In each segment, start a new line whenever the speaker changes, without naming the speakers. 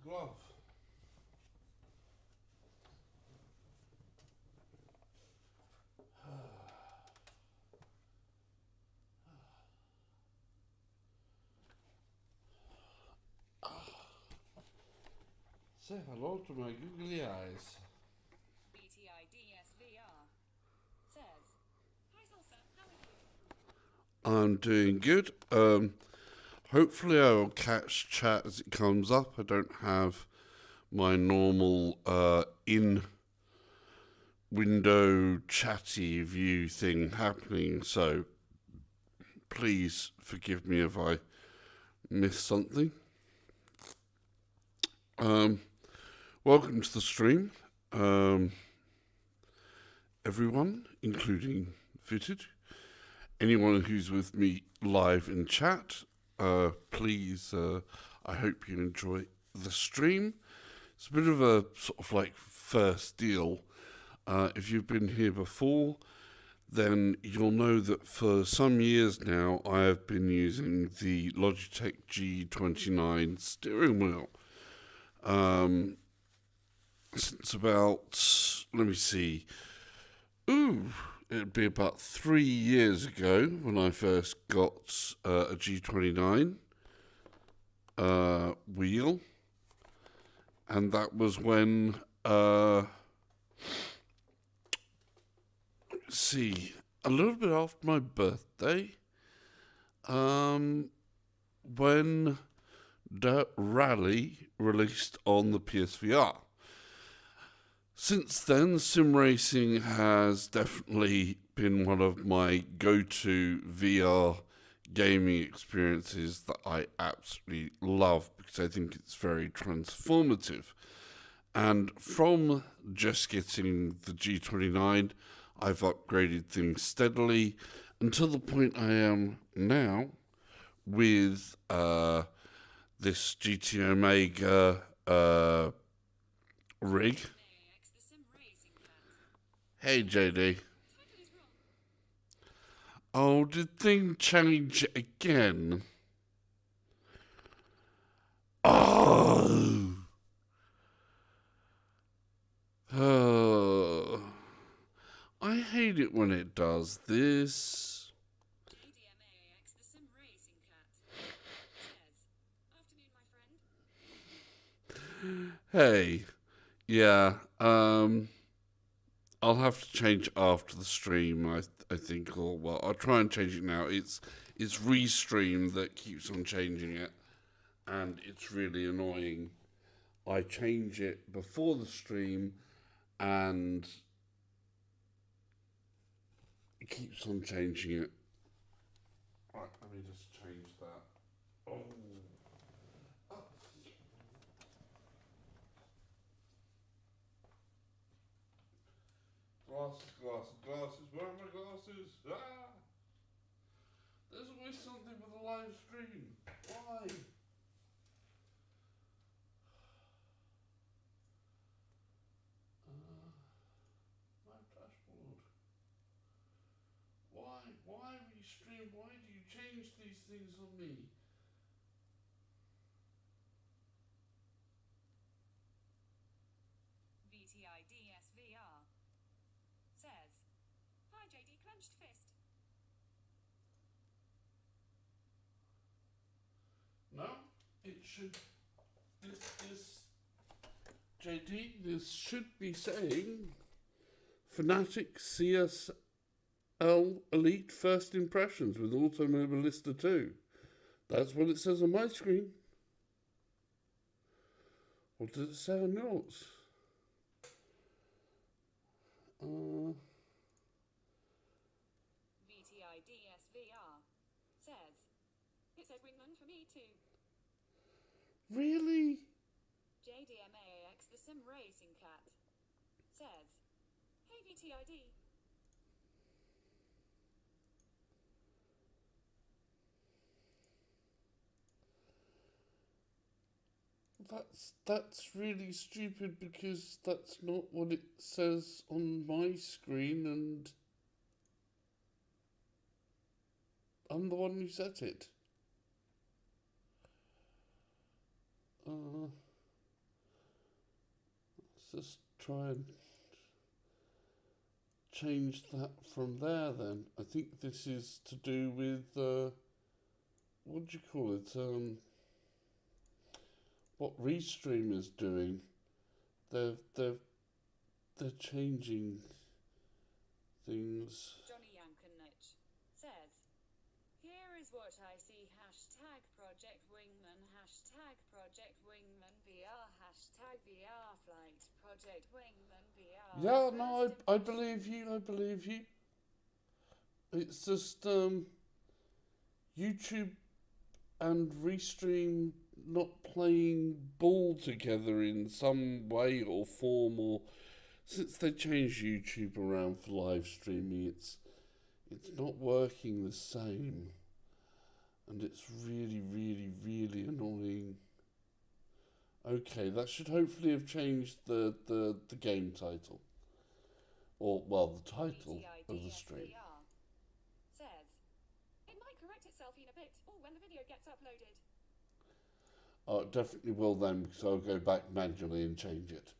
glove. Say hello to my googly eyes.
BTIDSVR says, "Hi Salsa, how are you?"
I'm doing good. Hopefully I will catch chat as it comes up. I don't have my normal in-window chatty view thing happening, so please forgive me if I miss something. Welcome to the stream, everyone, including Fitted. Anyone who's with me live in chat, please, I hope you enjoy the stream. It's a bit of a sort of like first deal. If you've been here before, then you'll know that for some years now I have been using the Logitech G29 steering wheel. Since about, let me see, it'd be about 3 years ago when I first got a G29 wheel, and that was when, let's see, a little bit after my birthday, when Dirt Rally released on the PSVR. Since then, sim racing has definitely been one of my go-to VR gaming experiences that I absolutely love because I think it's very transformative. And from just getting the G29, I've upgraded things steadily until the point I am now with this GT Omega rig. Hey JD. Oh, did thing change again? Oh. I hate it when it does this. Hey, yeah, I'll have to change after the stream, I think, or well, I'll try and change it now. It's Restream that keeps on changing it, and it's really annoying. I change it before the stream, and it keeps on changing it. Right, let me just change that. Oh. Glasses. Where are my glasses? Ah! There's always something with a live stream. Why? My dashboard. Why restream? Why do you change these things on me?
BTIDSVR says, "Hi JD, clenched fist."
No, it should. This JD. This should be saying Fanatec CSL Elite First Impressions with Automobilista 2. That's what it says on my screen. What does it say on yours?
BTIDSVR says, "It says Wingman for me too."
Really?
JDMAAX the Sim Racing Cat says, "Hey BTID."
That's really stupid because that's not what it says on my screen, and I'm the one who set it. just try and change that from there then. I think this is to do with, what do you call it? What Restream is doing. They're changing things.
Johnny Yankonich says, here is what I see. Hashtag Project Wingman. Hashtag Project Wingman VR. Hashtag VR flight. Project Wingman VR.
Yeah, no, I believe you. I believe you. It's just YouTube and Restream not playing ball together in some way or form, or since they changed YouTube around for live streaming, it's not working the same, and it's really, really, really annoying. Okay, that should hopefully have changed the game title, or well, the title of the stream.
Says, it might correct itself in a bit, or when the video gets uploaded.
Oh, it definitely will then, because I'll go back manually and change it.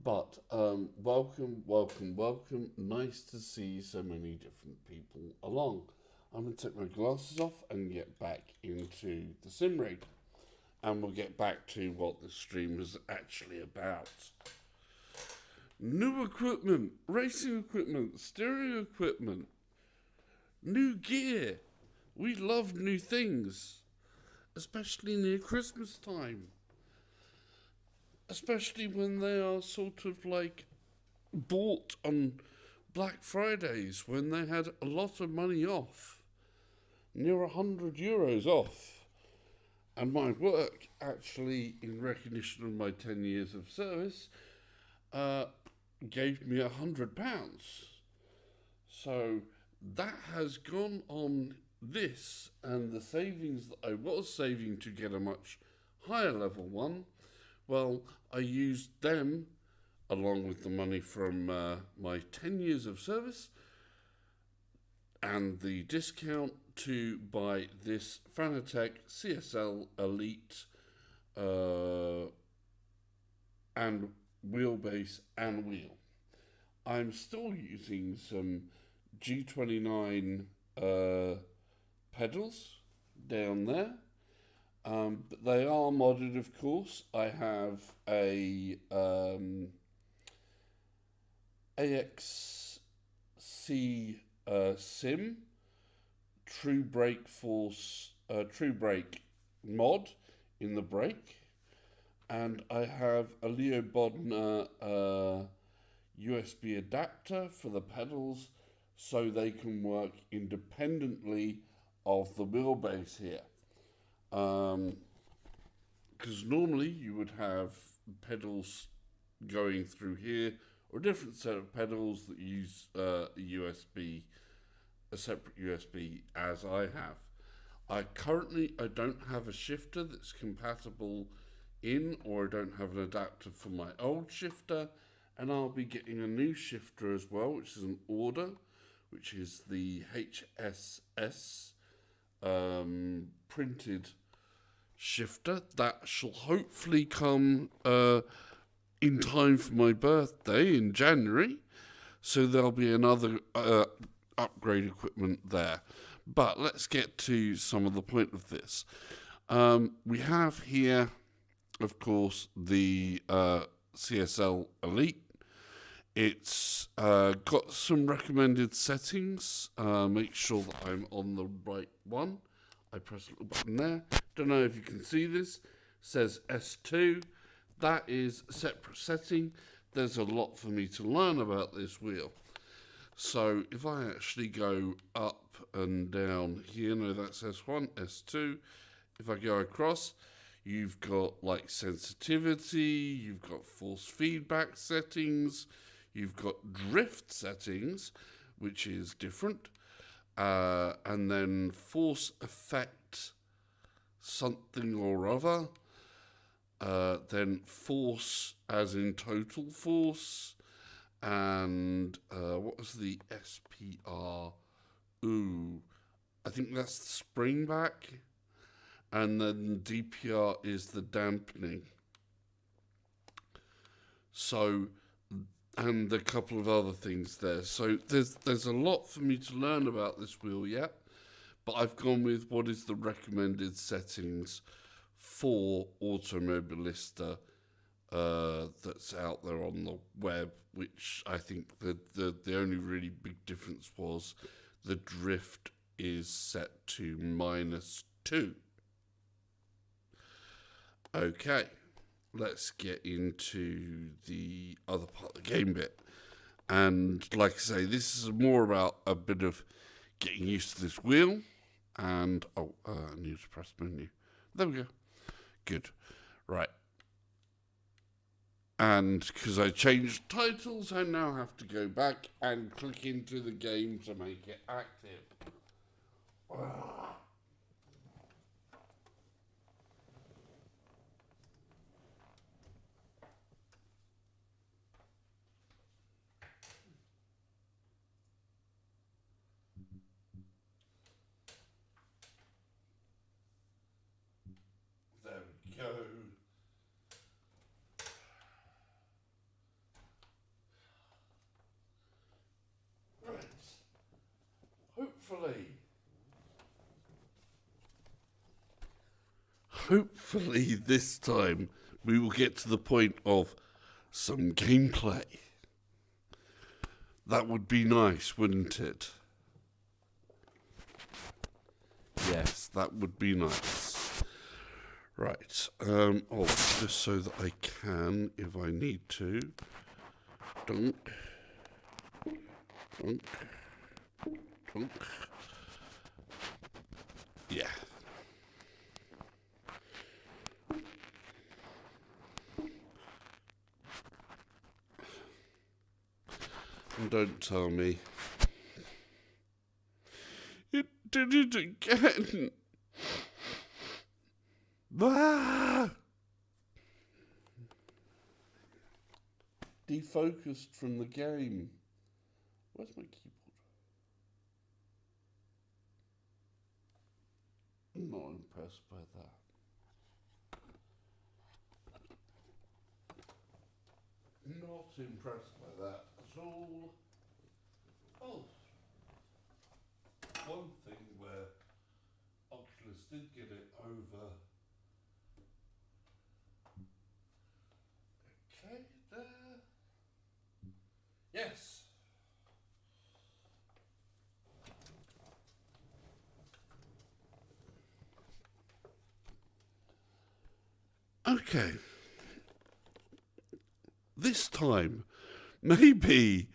But welcome, welcome, welcome. Nice to see so many different people along. I'm going to take my glasses off and get back into the sim rig. And we'll get back to what the stream is actually about. New equipment, racing equipment, stereo equipment, new gear. We love new things. Especially near Christmas time. Especially when they are sort of like bought on Black Fridays when they had a lot of money off. Near €100 off. And my work, actually, in recognition of my 10 years of service, gave me £100. So that has gone on this, and the savings that I was saving to get a much higher level one, well, I used them along with the money from my 10 years of service and the discount to buy this Fanatec CSL Elite and wheelbase and wheel. I'm still using some G29 pedals down there, but they are modded, of course. I have a AXC Sim True Brake Force True Brake mod in the brake, and I have a Leo Bodner USB adapter for the pedals so they can work independently of the wheelbase here. Because normally you would have pedals going through here, or a different set of pedals that use a separate USB, as I have. I don't have a shifter that's compatible in, or I don't have an adapter for my old shifter, and I'll be getting a new shifter as well, which is an order, which is the HSS printed shifter. That shall hopefully come in time for my birthday in January, so there'll be another upgrade equipment there. But let's get to some of the point of this. We have here, of course, the CSL Elite. It's got some recommended settings. Make sure that I'm on the right one. I press a little button there. Don't know if you can see this. It says S2. That is a separate setting. There's a lot for me to learn about this wheel. So if I actually go up and down here, no, that's S1, S2. If I go across, you've got like sensitivity, you've got force feedback settings, you've got drift settings, which is different, and then force effect something or other, then force as in total force, and what was the SPR? Ooh, I think that's the spring back, and then DPR is the dampening. So, and a couple of other things there. So there's a lot for me to learn about this wheel yet, but I've gone with what is the recommended settings for Automobilista that's out there on the web, which I think the only really big difference was the drift is set to -2. Okay, let's get into the other part of the game bit. And like I say, this is more about a bit of getting used to this wheel. And, I need to press menu. There we go. Good. Right. And because I changed titles, I now have to go back and click into the game to make it active. There we go. Right. Hopefully this time we will get to the point of some gameplay. That would be nice, wouldn't it? Yes, that would be nice. Right. Just so that I can, if I need to. Dunk. Dunk. Dunk. Yeah. And don't tell me. It did it again. Ah! Defocused from the game. Where's my keyboard? I'm not impressed by that. Not impressed by that at all. Oh, one thing where Oculus did get it over. Okay, there. Yes. Okay. This time, maybe,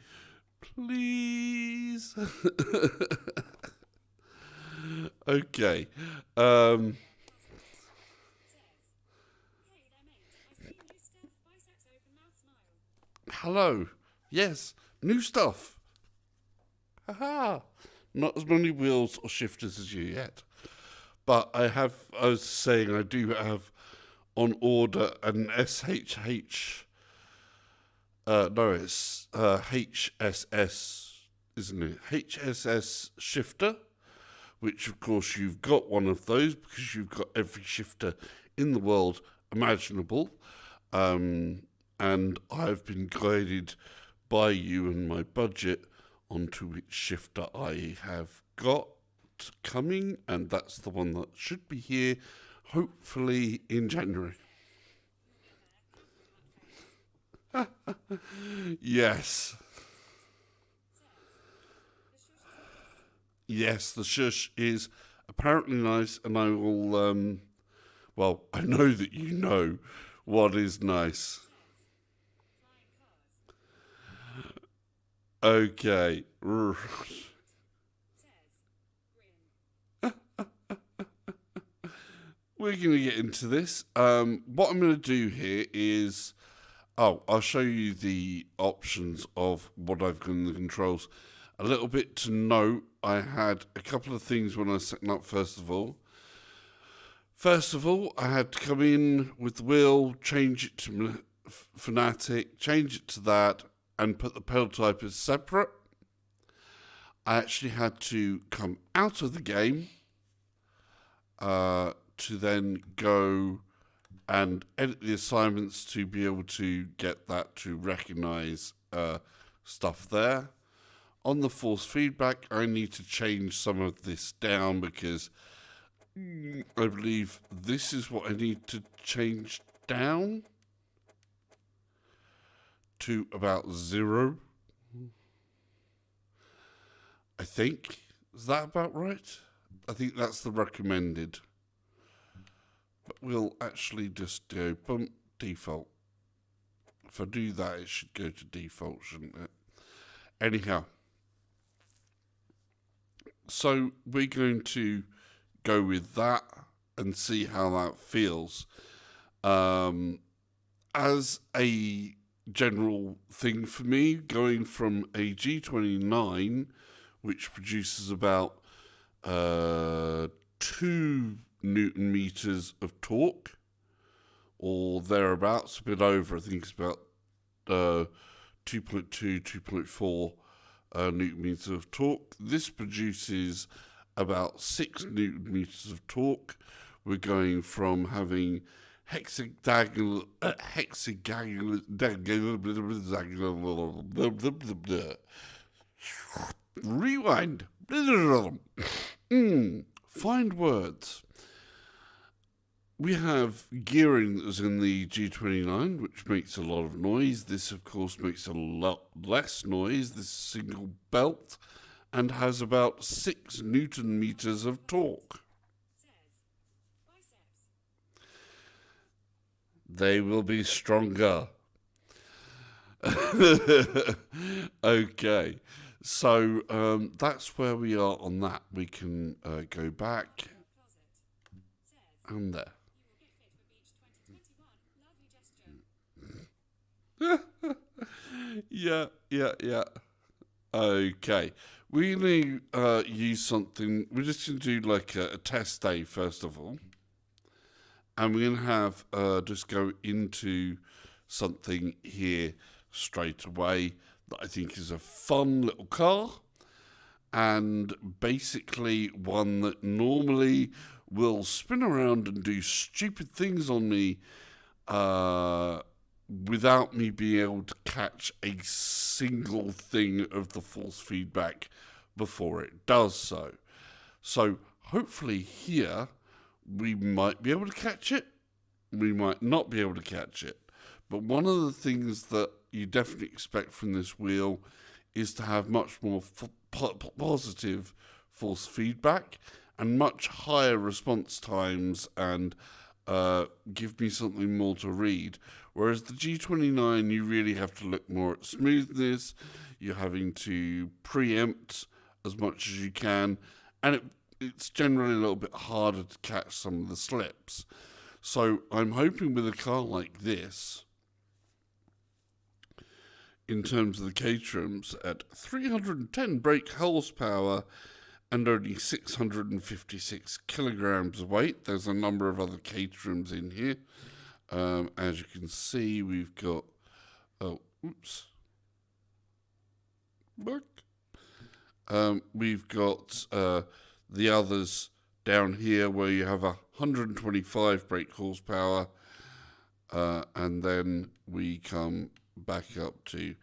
please. Okay. Hello. Yes, new stuff. Haha. Not as many wheels or shifters as you yet. But I was saying I do have on order an SHH. No, it's HSS, isn't it? HSS shifter, which of course you've got one of those because you've got every shifter in the world imaginable. And I've been guided by you and my budget onto which shifter I have got coming, and that's the one that should be here, hopefully in January. Yes. Yes, the shush is apparently nice, and I will, well, I know that you know what is nice. Okay. We're going to get into this. What I'm going to do here is, I'll show you the options of what I've got in the controls. A little bit to note, I had a couple of things when I was setting up first of all. First of all, I had to come in with the wheel, change it to Fanatec, change it to that, and put the pedal type as separate. I actually had to come out of the game to then go and edit the assignments to be able to get that to recognize stuff there. On the force feedback, I need to change some of this down because I believe this is what I need to change down to about 0. I think. Is that about right? I think that's the recommended. But we'll actually just go bump default. If I do that, it should go to default, shouldn't it? Anyhow. So we're going to go with that and see how that feels. As a general thing for me, going from a G29, which produces about 2 Newton meters of torque, or thereabouts, a bit over, I think it's about 2.2, 2.4 Newton meters of torque. This produces about 6 Newton meters of torque. We're going from having hexagonal rewind. Find words. We have gearing that was in the G29, which makes a lot of noise. This, of course, makes a lot less noise. This single belt, and has about 6 Newton meters of torque. They will be stronger. Okay, so that's where we are on that. We can go back and there. Yeah. Okay, we're going to use something. We're just going to do like a test day first of all. And we're going to have just go into something here straight away that I think is a fun little car. And basically one that normally will spin around and do stupid things on me without me being able to catch a single thing of the force feedback before it does so. So hopefully here we might be able to catch it. We might not be able to catch it. But one of the things that you definitely expect from this wheel is to have much more positive force feedback and much higher response times and give me something more to read. Whereas the G29, you really have to look more at smoothness. You're having to preempt as much as you can. And it's generally a little bit harder to catch some of the slips. So I'm hoping with a car like this, in terms of the Caterhams, at 310 brake horsepower and only 656 kilograms of weight. There's a number of other Caterhams in here. As you can see, we've got... we've got the others down here where you have 125 brake horsepower, and then we come back up to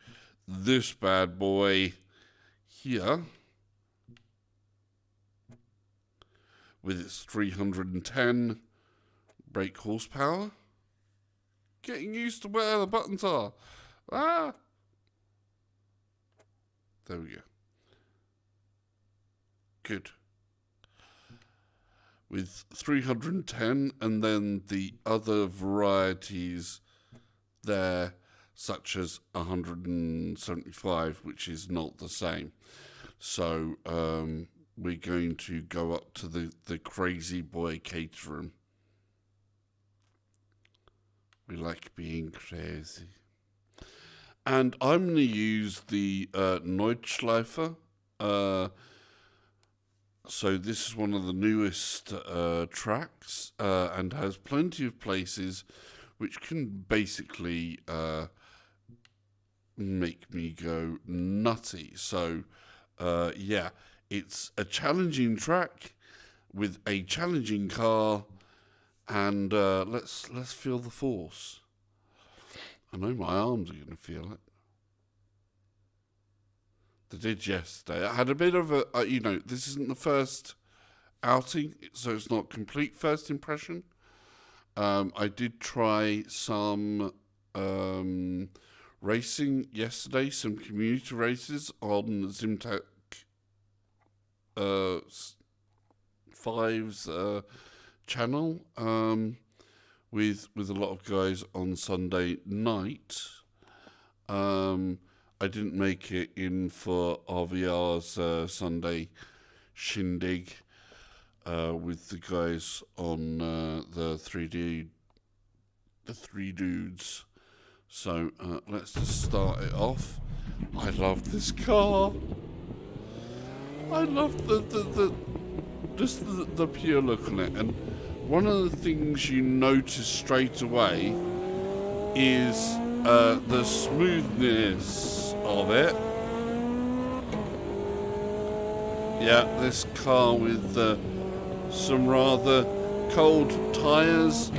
this bad boy here with its 310 brake horsepower. Getting used to where the buttons are. There we go. Good. With 310, and then the other varieties there, such as 175, which is not the same. So we're going to go up to the crazy boy Caterham. We like being crazy. And I'm going to use the Neutschleifer. So this is one of the newest tracks and has plenty of places which can basically make me go nutty. So yeah, it's a challenging track with a challenging car, and let's feel the force. I know my arms are going to feel it. They did yesterday. I had a bit of a, this isn't the first outing, so it's not complete first impression. I did try some racing yesterday, some community races on the Zimtech 5's channel with a lot of guys on Sunday night. I didn't make it in for RVR's Sunday shindig with the guys on the three dudes. So let's just start it off. I love this car. I love the pure look on it. And one of the things you notice straight away is the smoothness of it. Yeah, this car with some rather cold tyres.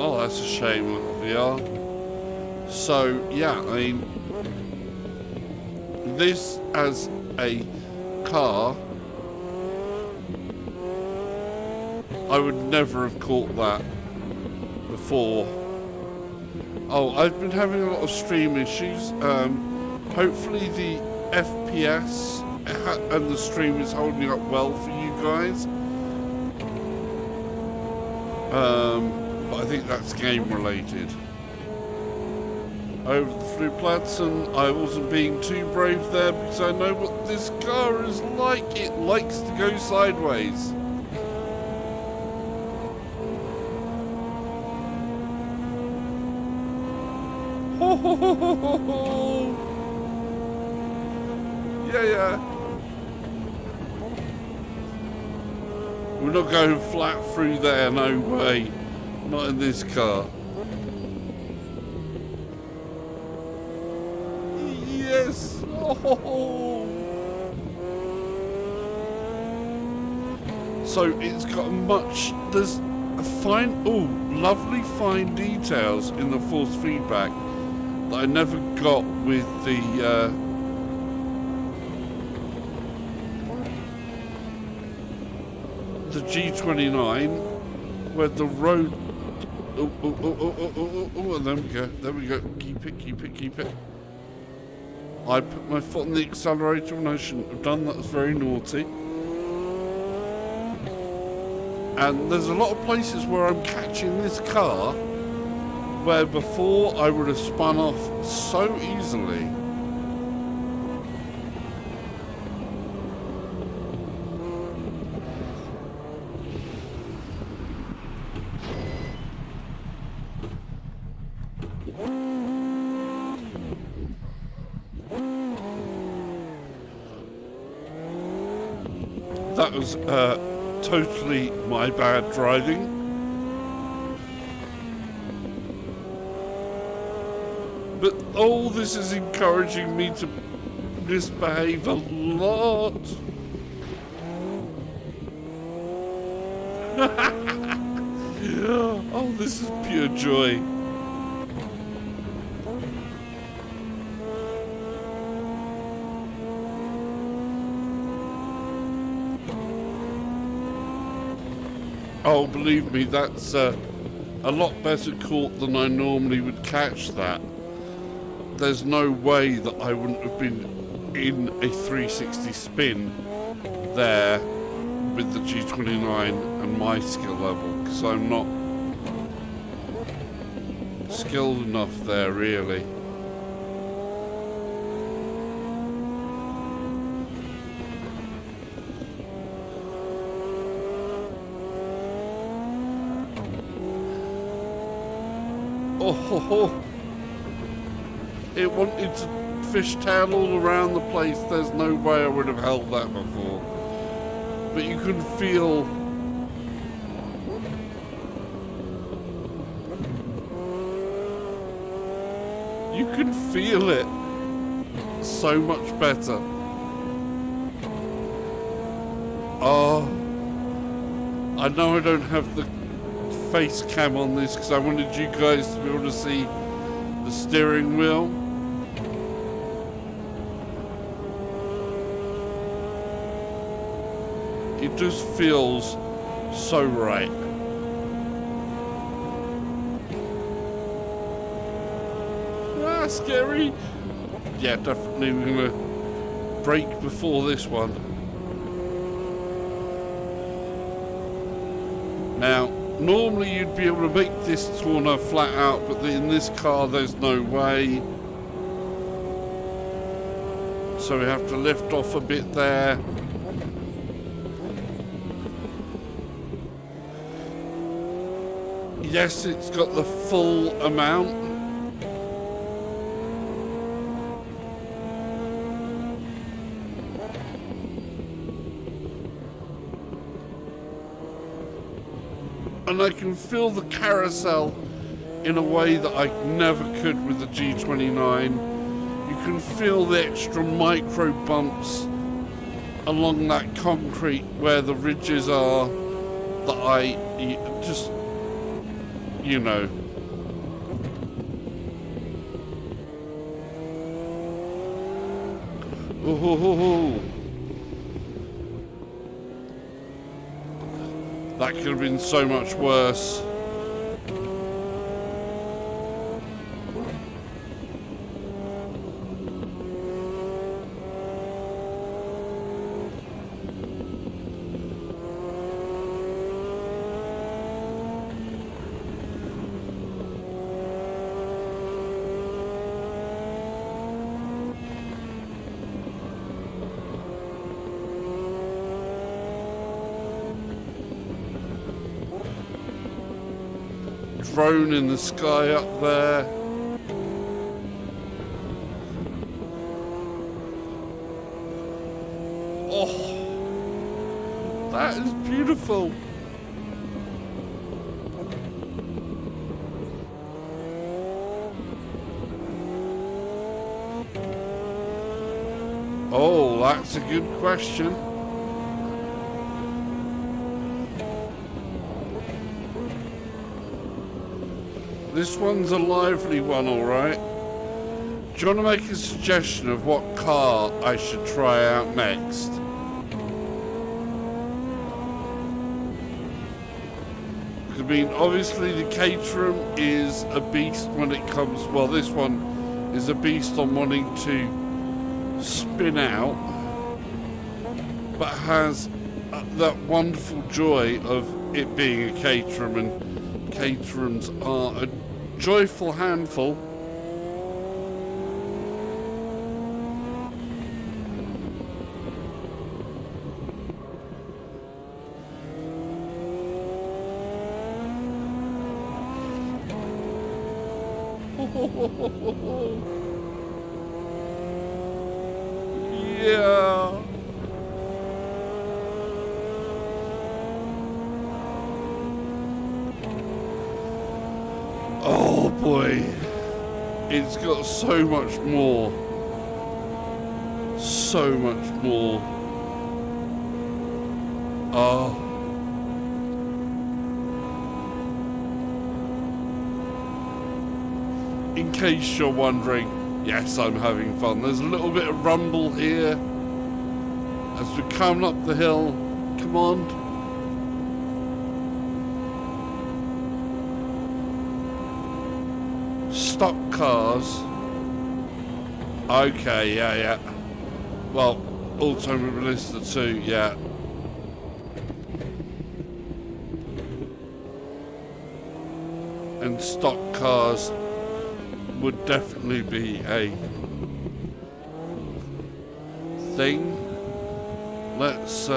Oh, that's a shame of VR. So, yeah, I mean, this as a car, I would never have caught that before. Oh, I've been having a lot of stream issues. Hopefully the FPS and the stream is holding up well for you guys. But I think that's game related. Over the Flu Platson, I wasn't being too brave there because I know what this car is like. It likes to go sideways. Ho ho ho ho ho ho! Yeah. We're not going flat through there, no way. Not in this car. Yes! Oh. So it's got there's a lovely fine details in the force feedback that I never got with the G29, where the road. Oh, there we go. Keep it. I put my foot on the accelerator and I shouldn't have done. That was very naughty. And there's a lot of places where I'm catching this car where before I would have spun off so easily. That was totally my bad driving. But all this is encouraging me to misbehave a lot. Oh, this is pure joy. Oh, believe me, that's a lot better caught than I normally would catch that. There's no way that I wouldn't have been in a 360 spin there with the G29 and my skill level, because I'm not skilled enough there, really. Oh, it wanted to fishtail all around the place. There's no way I would have held that before. But you can feel You can feel it so much better. Oh, I know I don't have the face cam on this because I wanted you guys to be able to see the steering wheel. It just feels so right. Ah, scary. Yeah, definitely we're gonna brake before this one. Now, normally you'd be able to make this corner flat out, but in this car there's no way. So we have to lift off a bit there. Yes, it's got the full amount. And I can feel the carousel in a way that I never could with the G29. You can feel the extra micro bumps along that concrete where the ridges are that I just, you know. Ooh. That could have been so much worse. Drone in the sky up there. Oh, that is beautiful. Oh, that's a good question. This one's a lively one, alright. Do you want to make a suggestion of what car I should try out next? I mean, obviously the Caterham is a beast when it comes... Well, this one is a beast on wanting to spin out, but has that wonderful joy of it being a Caterham, and Caterhams are a joyful handful. Yeah. Oh boy, it's got so much more. So much more. Oh. In case you're wondering, yes, I'm having fun. There's a little bit of rumble here as we come up the hill. Come on. Stock cars. Okay, yeah. Well, Automobilista too, yeah. And stock cars would definitely be a thing. Let's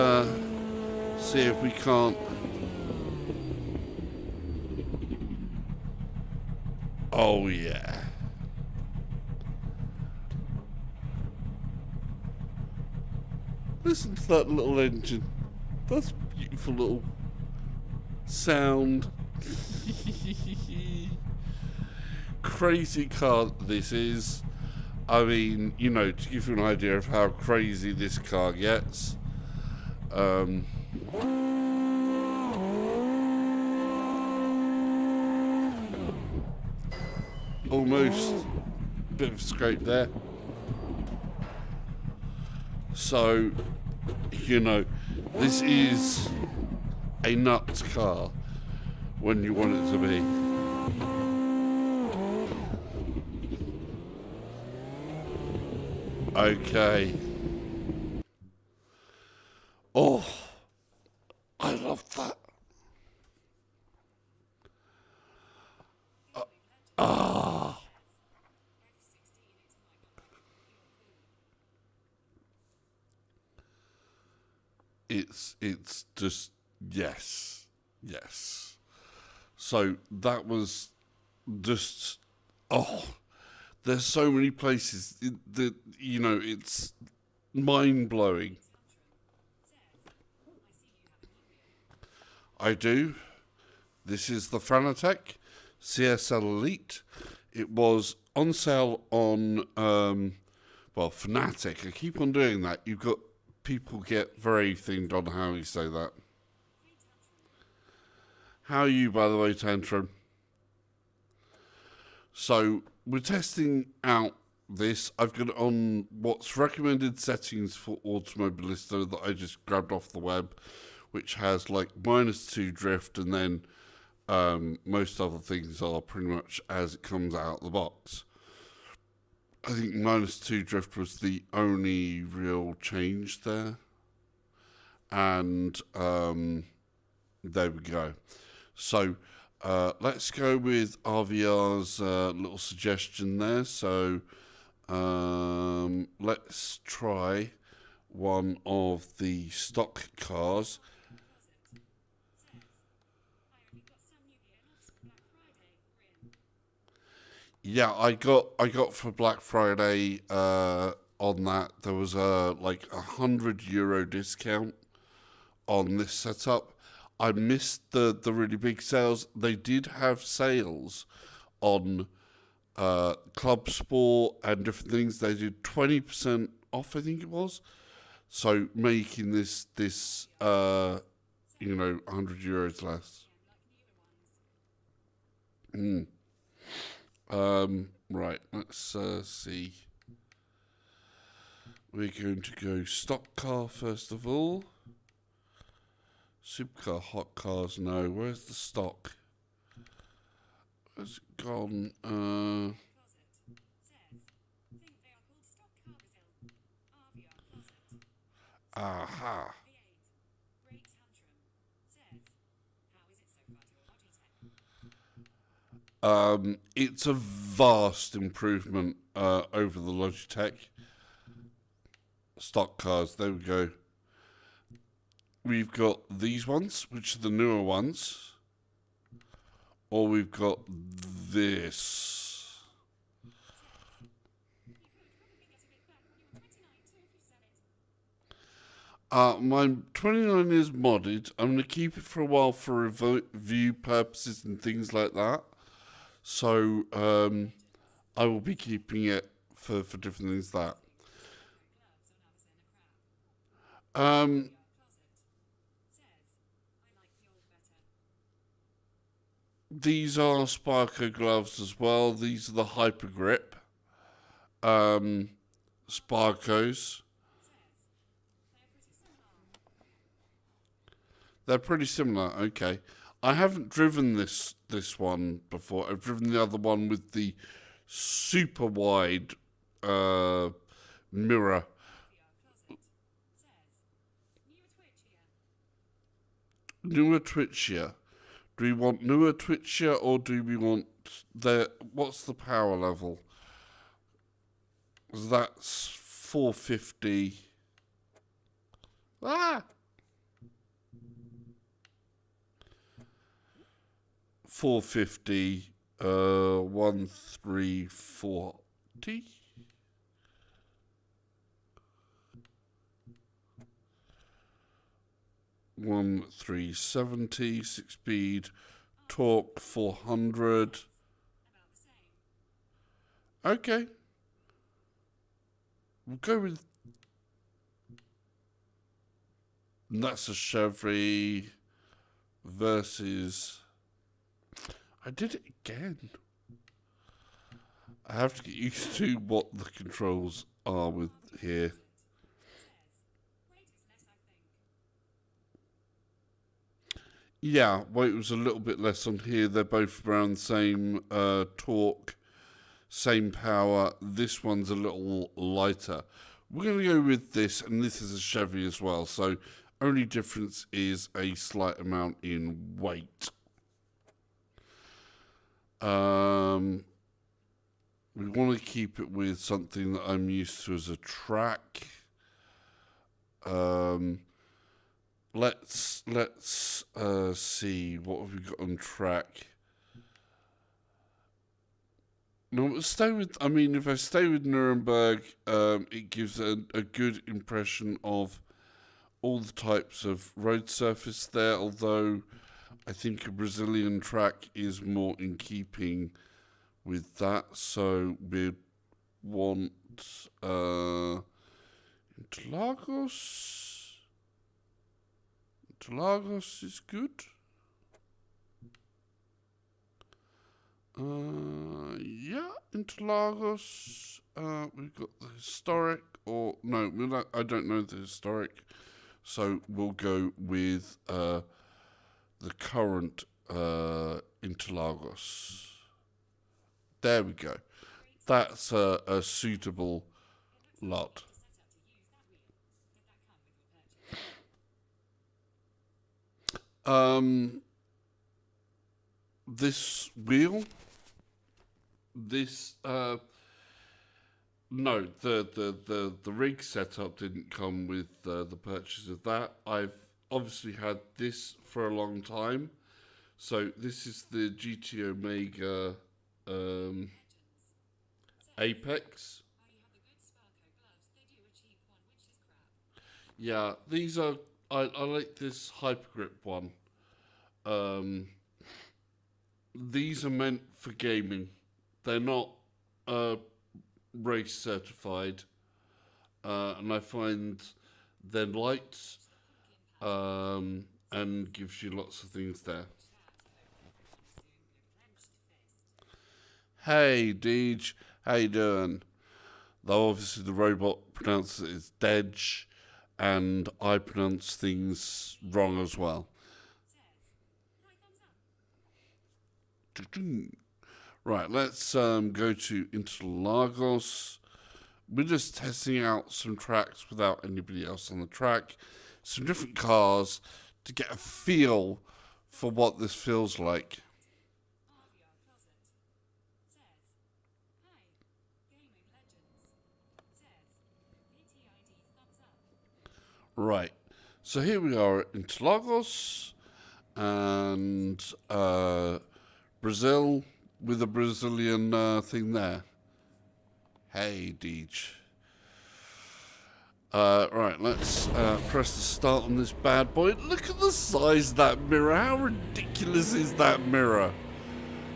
see if we can't. Oh yeah. Listen to that little engine. That's a beautiful little crazy car this is. I mean, you know, to give you an idea of how crazy this car gets. Almost a bit of a scrape there. So, you know, this is a nuts car when you want it to be. Okay. Oh, I love that. It's just yes. So that was just there's so many places that, you know, it's mind blowing. I do. This is the Fanatec CSL Elite. It was on sale on Fanatec. I keep on doing that. You've got people get very themed on how you say that. How are you, by the way, Tantrum? So we're testing out this. I've got it on what's recommended settings for Automobilista that I just grabbed off the web, which has like -2 drift, and then most other things are pretty much as it comes out of the box. I think -2 drift was the only real change there. And there we go. So let's go with RVR's little suggestion there. So let's try one of the stock cars. Yeah, I got for Black Friday on that. There was a like €100 discount on this setup. I missed the really big sales. They did have sales on Club Sport and different things. They did 20% off, I think it was. So making this €100 less. Right, let's see. We're going to go stock car first of all. Supercar, hot cars, no. Where's the stock? Where's it gone? Aha. It's a vast improvement over the Logitech stock cars. There we go. We've got these ones, which are the newer ones, or we've got this. My 29 is modded. I'm going to keep it for a while for review purposes and things like that. So I will be keeping it for different things like that. These are Sparco gloves as well. These are the Hyper Grip Sparcos. They're pretty similar. Okay, I haven't driven this one before. I've driven the other one with the super wide mirror. Newer Twitchier. Do we want newer Twitchier or do we want what's the power level? That's 450. 450, 1340. One 370, 6-speed, torque 400. Okay. We'll go with... And that's a Chevy versus... I did it again. I have to get used to what the controls are with here. Yeah, weight was a little bit less on here. They're both around the same torque, same power. This one's a little lighter. We're going to go with this, and this is a Chevy as well. So only difference is a slight amount in weight. We want to keep it with something that I'm used to as a track. Let's see what have we got on track. No, we'll stay with. I mean, if I stay with Nuremberg, it gives a good impression of all the types of road surface there. Although I think a Brazilian track is more in keeping with that. So we want Interlagos. Interlagos is good. Yeah, Interlagos. We've got the historic, or no, I don't know the historic, so we'll go with the current Interlagos. There we go. That's a suitable lot. This wheel, this no, the rig setup didn't come with the purchase of that. I've obviously had this for a long time. So this is the GT Omega Apex. Yeah, these are. I like this Hypergrip one. These are meant for gaming. They're not race certified, and I find they're light and gives you lots of things there. Hey, Deej, how you doing? Though obviously the robot pronounces it as Dej, and I pronounce things wrong as well. Right, let's go to Interlagos. We're just testing out some tracks without anybody else on the track. Some different cars to get a feel for what this feels like. Right, so here we are at Interlagos and Brazil with a Brazilian thing there. Hey, Deej. Right, let's press the start on this bad boy. Look at the size of that mirror. How ridiculous is that mirror?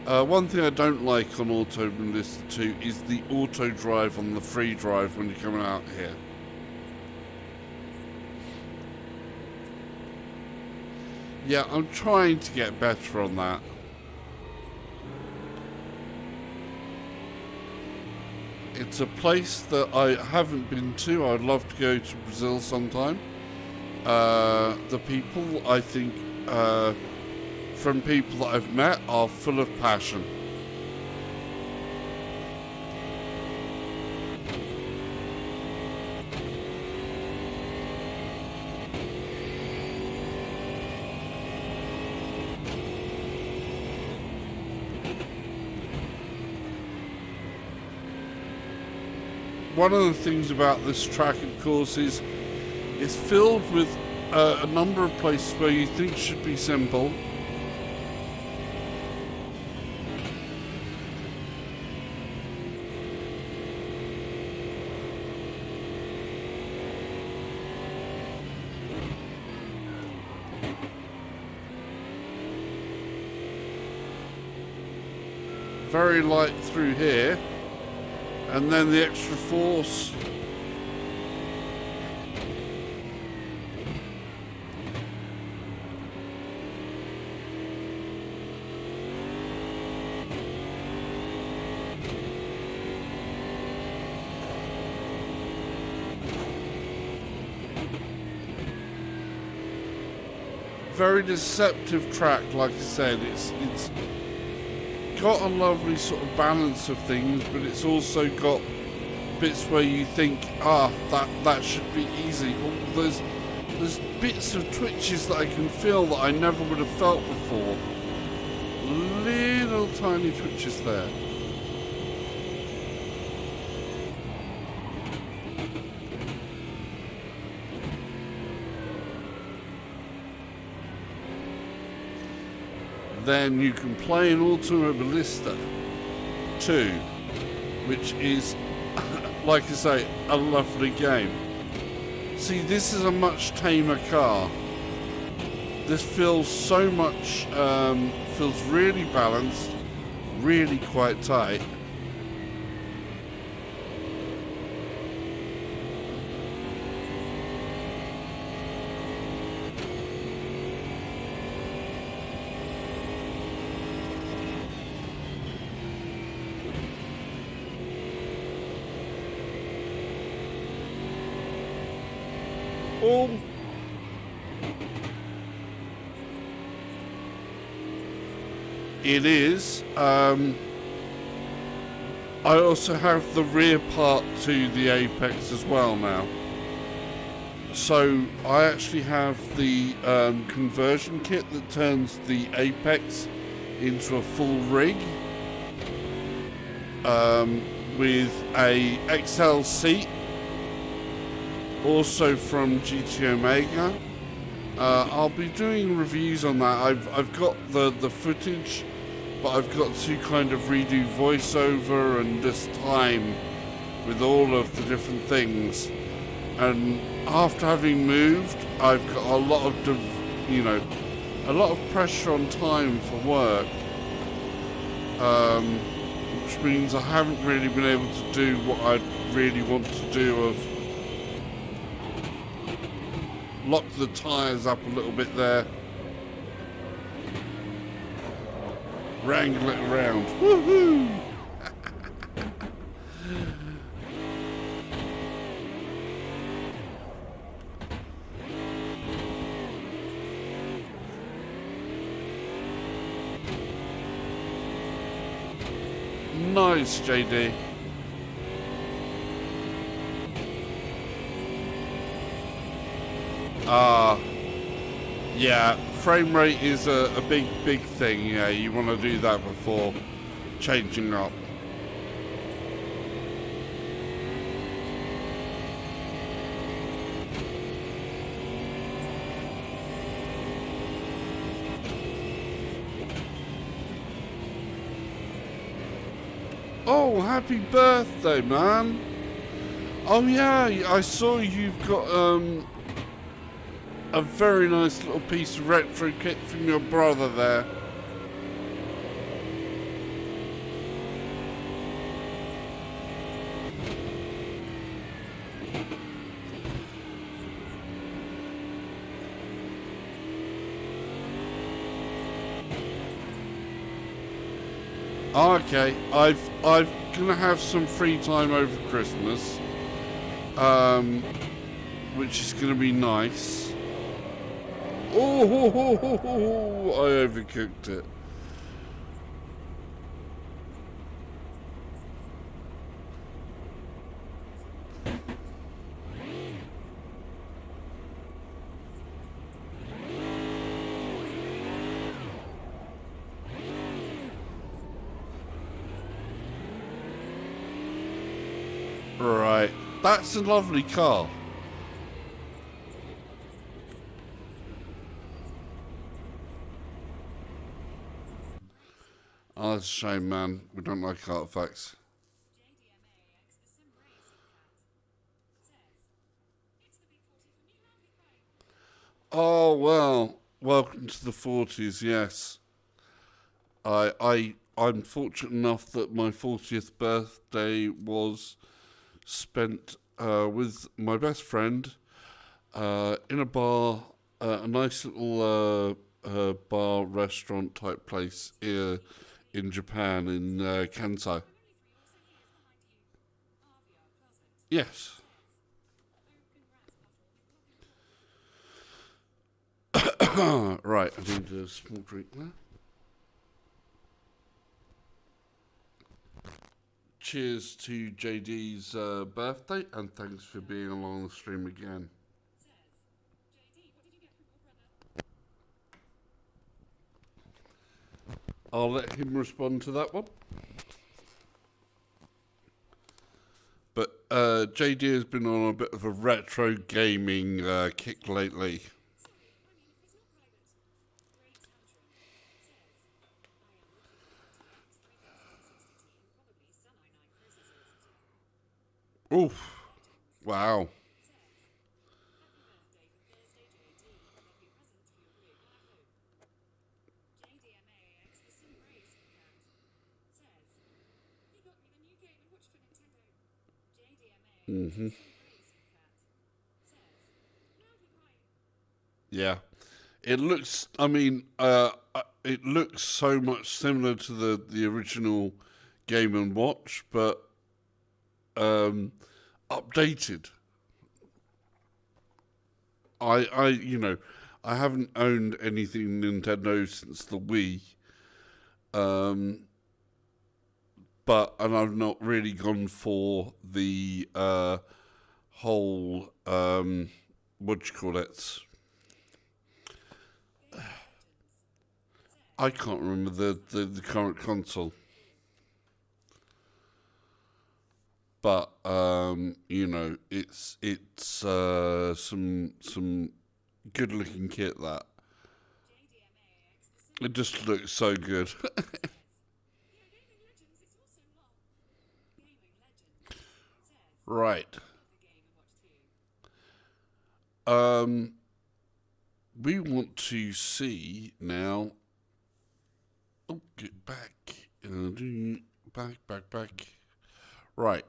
One thing I don't like on Automobilista 2 is the auto drive on the free drive when you're coming out here. Yeah, I'm trying to get better on that. It's a place that I haven't been to. I'd love to go to Brazil sometime. The people, I think, from people that I've met, are full of passion. One of the things about this track, of course, is it's filled with a number of places where you think should be simple. Very light through here. And then the extra force. Very deceptive track, like I said. It's got a lovely sort of balance of things, but it's also got bits where you think, that should be easy. Well, there's bits of twitches that I can feel that I never would have felt before. Little tiny twitches there. Then you can play an Automobilista 2, which is, like I say, a lovely game. See, this is a much tamer car. This feels so much, feels really balanced, really quite tight. It is. I also have the rear part to the Apex as well now. So I actually have the conversion kit that turns the Apex into a full rig with a XL seat, also from GT Omega. I'll be doing reviews on that. I've got the footage, but I've got to kind of redo voiceover and just time with all of the different things. And after having moved, I've got a lot of a lot of pressure on time for work, which means I haven't really been able to do what I really want to do of lock the tyres up a little bit there, wrangle it around. Woohoo! Nice, JD. Yeah, frame rate is a big thing. Yeah, you want to do that before changing up. Oh, happy birthday, man. Oh yeah, I saw you've got a very nice little piece of retro kit from your brother there. Okay, I'm gonna have some free time over Christmas, which is gonna be nice. Oh, I overcooked it. Right, that's a lovely car. Oh, that's a shame, man. We don't like artifacts. Oh, well, welcome to the 40s, yes. I I'm fortunate enough that my 40th birthday was spent with my best friend in a bar, a nice little bar restaurant type place here in Japan, in Kansai. Yes. Right, I need a small drink there. Cheers to JD's birthday, and thanks for being along the stream again. I'll let him respond to that one. But JD has been on a bit of a retro gaming kick lately. Oof. Wow. Mm-hmm. Yeah. It looks, I mean, it looks so much similar to the original Game & Watch, but updated. I haven't owned anything Nintendo since the Wii, and I've not really gone for the whole what do you call it? I can't remember the current console. But it's some good looking kit that. It just looks so good. Right. We want to see now. Oh, get back. Back. Right.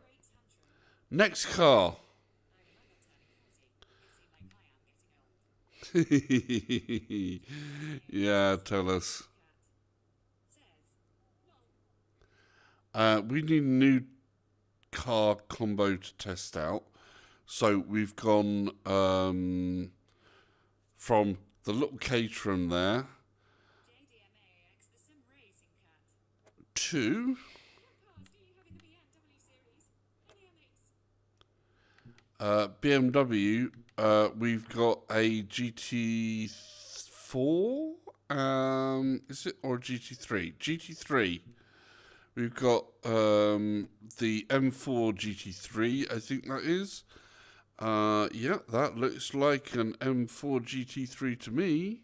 Next car. Yeah, tell us. We need a new car combo to test out. So we've gone from the little Caterham there to BMW. We've got a GT4. Is it, or GT3? GT3. We've got the M4 GT3, I think that is. Yeah, that looks like an M4 GT3 to me.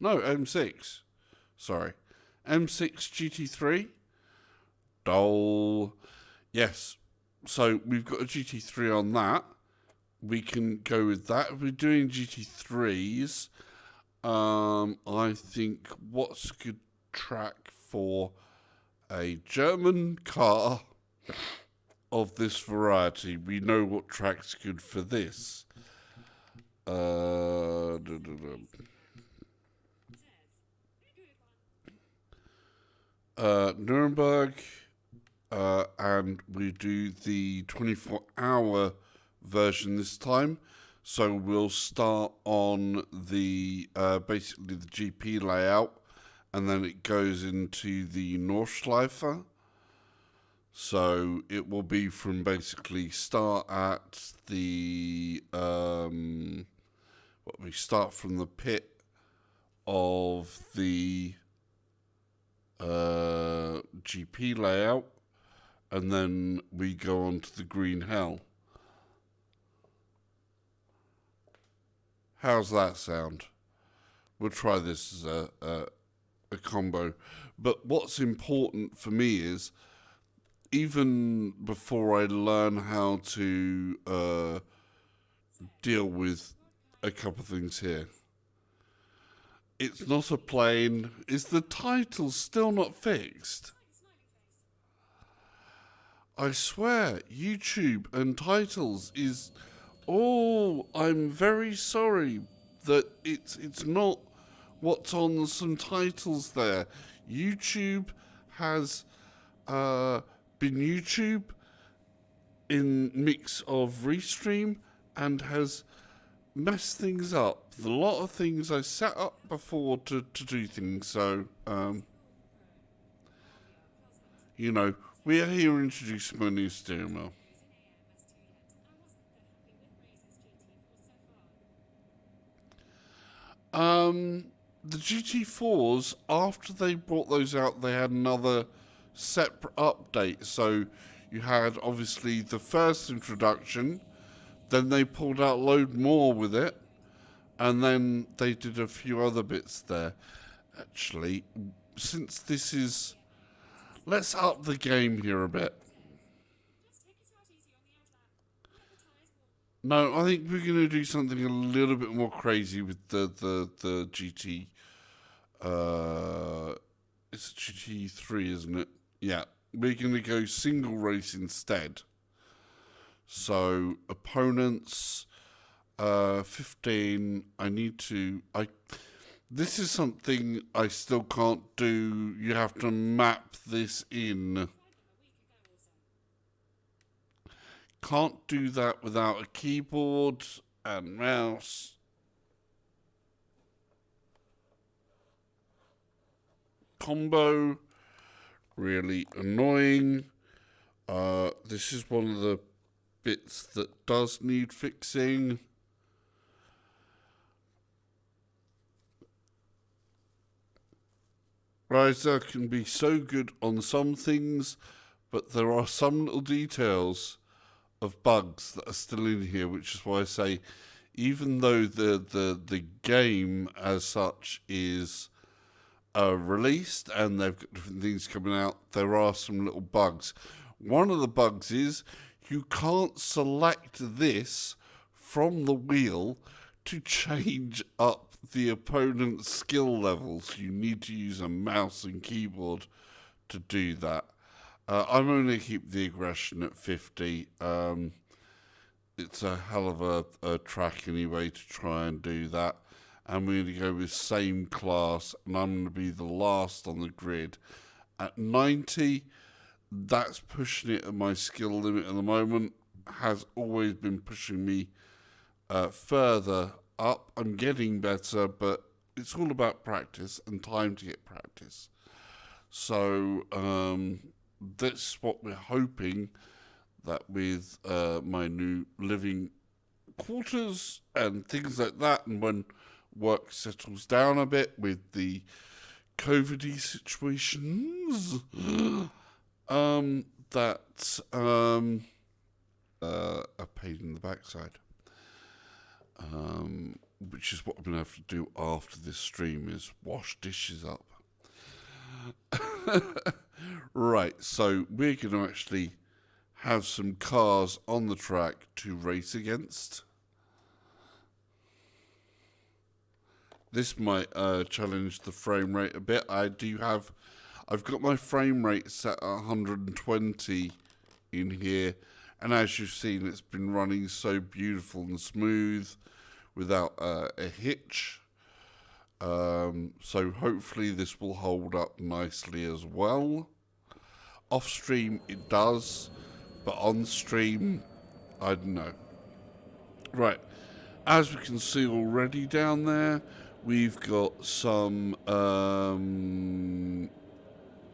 No, M6. Sorry. M6 GT3. Dole. Yes. So we've got a GT3 on that. We can go with that. If we're doing GT3s, I think what's a good track for a German car of this variety? We know what track's good for this. Nuremberg, and we do the 24-hour version this time. So we'll start on the basically the GP layout, and then it goes into the Nordschleife. So it will be from basically start at the we start from the pit of the GP layout, and then we go on to the Green Hell. How's that sound? We'll try this as a combo. But what's important for me is, even before I learn how to deal with a couple of things here, It's not a plane. Is the title still not fixed? I swear, YouTube and titles is... Oh, I'm very sorry that it's not what's on some titles there. YouTube has been YouTube in mix of Restream and has messed things up. A lot of things I set up before to do things, so, you know, we are here introducing my new steering wheel. The GT4s, after they brought those out, they had another separate update. So you had, obviously, the first introduction, then they pulled out a load more with it, and then they did a few other bits there. Actually, since this is... Let's up the game here a bit. No, I think we're going to do something a little bit more crazy with the GT. It's a GT3, isn't it? Yeah. We're going to go single race instead. So, opponents, 15. This is something I still can't do. You have to map this in. Can't do that without a keyboard and mouse. Combo. Really annoying. This is one of the bits that does need fixing. Riser can be so good on some things, but there are some little details of bugs that are still in here, which is why I say, even though the game as such is released and they've got different things coming out, there are some little bugs. One of the bugs is you can't select this from the wheel to change up the opponent's skill levels. You need to use a mouse and keyboard to do that. I'm only keep the aggression at 50. It's a hell of a track anyway to try and do that. And we're going to go with same class, and I'm going to be the last on the grid. At 90, that's pushing it at my skill limit at the moment. Has always been pushing me further up. I'm getting better, but it's all about practice and time to get practice. So that's what we're hoping, that with my new living quarters and things like that, and when work settles down a bit with the COVID-y situations, that's a pain in the backside. Which is what I'm going to have to do after this stream, is wash dishes up. Right, so we're going to actually have some cars on the track to race against. This might challenge the frame rate a bit. I've got my frame rate set at 120 in here, and as you've seen, it's been running so beautiful and smooth without a hitch. So hopefully this will hold up nicely as well. Off stream it does, but on stream, I don't know. Right, as we can see already down there, we've got some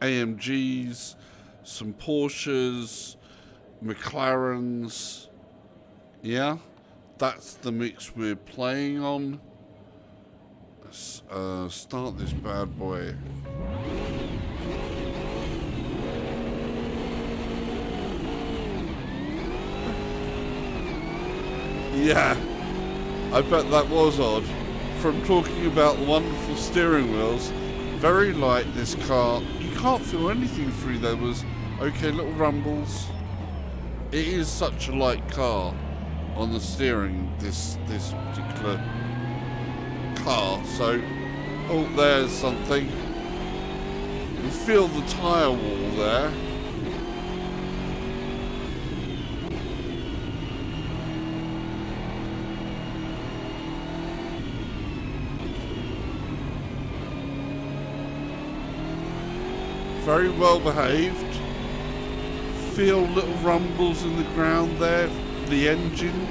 AMGs, some Porsches, McLarens. Yeah, that's the mix we're playing on. Let's start this bad boy. Yeah, I bet that was odd. From talking about the wonderful steering wheels, very light this car. You can't feel anything through there. Was okay, little rumbles. It is such a light car on the steering, this particular car. So Oh, there's something. You feel the tyre wall there. Very well behaved. Feel little rumbles in the ground there, the engine.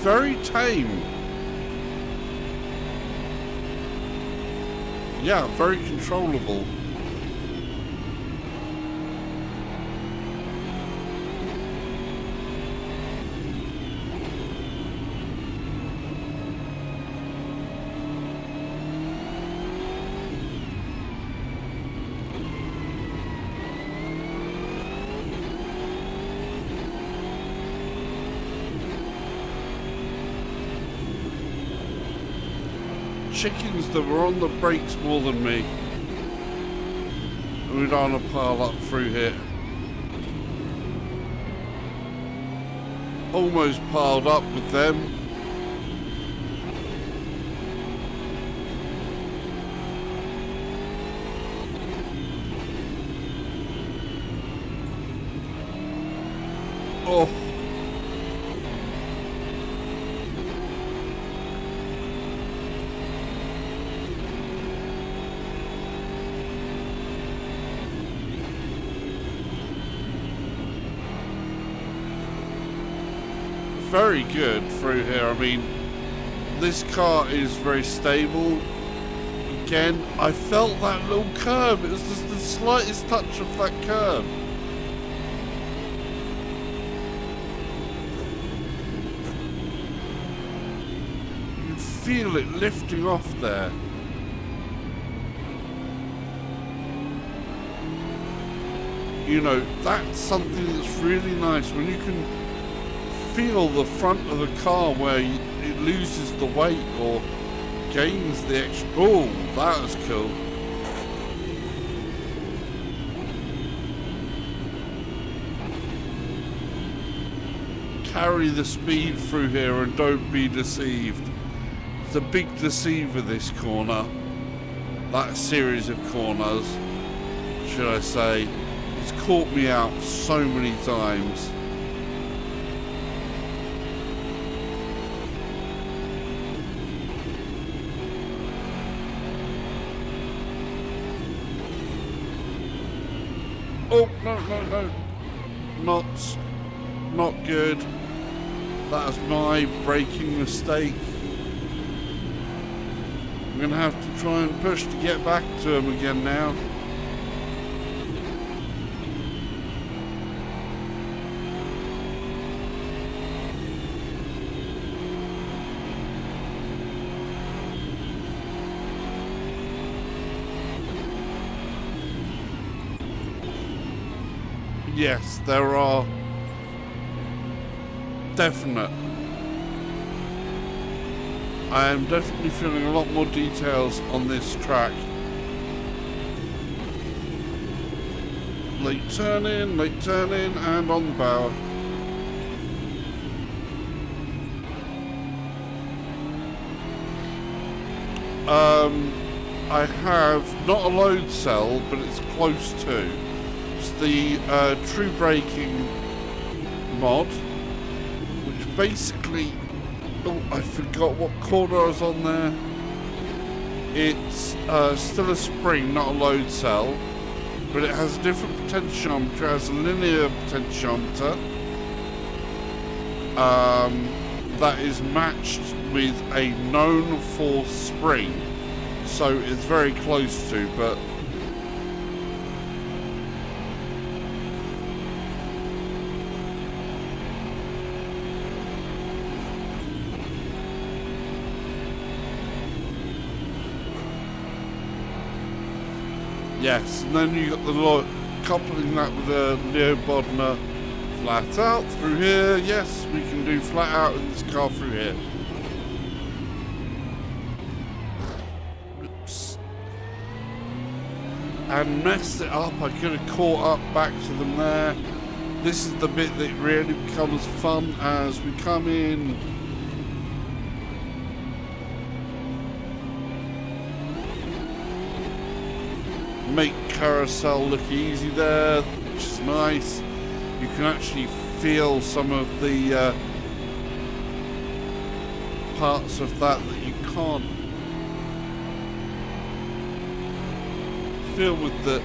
Very tame. Yeah, very controllable. Chickens that were on the brakes more than me. We don't want to pile up through here. Almost piled up with them. Oh. Very good through here. I mean, this car is very stable. Again, I felt that little curb. It was just the slightest touch of that curb. You can feel it lifting off there. You know, that's something that's really nice when you can feel the front of the car where it loses the weight or gains the extra. Oh, that was cool. Carry the speed through here and don't be deceived. It's a big deceiver, this corner. That series of corners, should I say. It's caught me out so many times. Oh, no. Not good. That was my braking mistake. I'm going to have to try and push to get back to him again now. Yes, there are definite. I am definitely feeling a lot more details on this track. Late turn in, and on the power. I have not a load cell, but it's close to. It's the true braking mod, which basically, oh, I forgot what corner I was on there. It's still a spring, not a load cell, but it has a different potentiometer. It has a linear potentiometer that is matched with a known force spring, so it's very close to, but Yes, and then you got the coupling that with the Leo Bodner flat out through here. Yes, we can do flat out in this car through here. Oops. And messed it up. I could have caught up back to them there. This is the bit that really becomes fun as we come in. Make carousel look easy there, which is nice. You can actually feel some of the parts of that you can't feel with the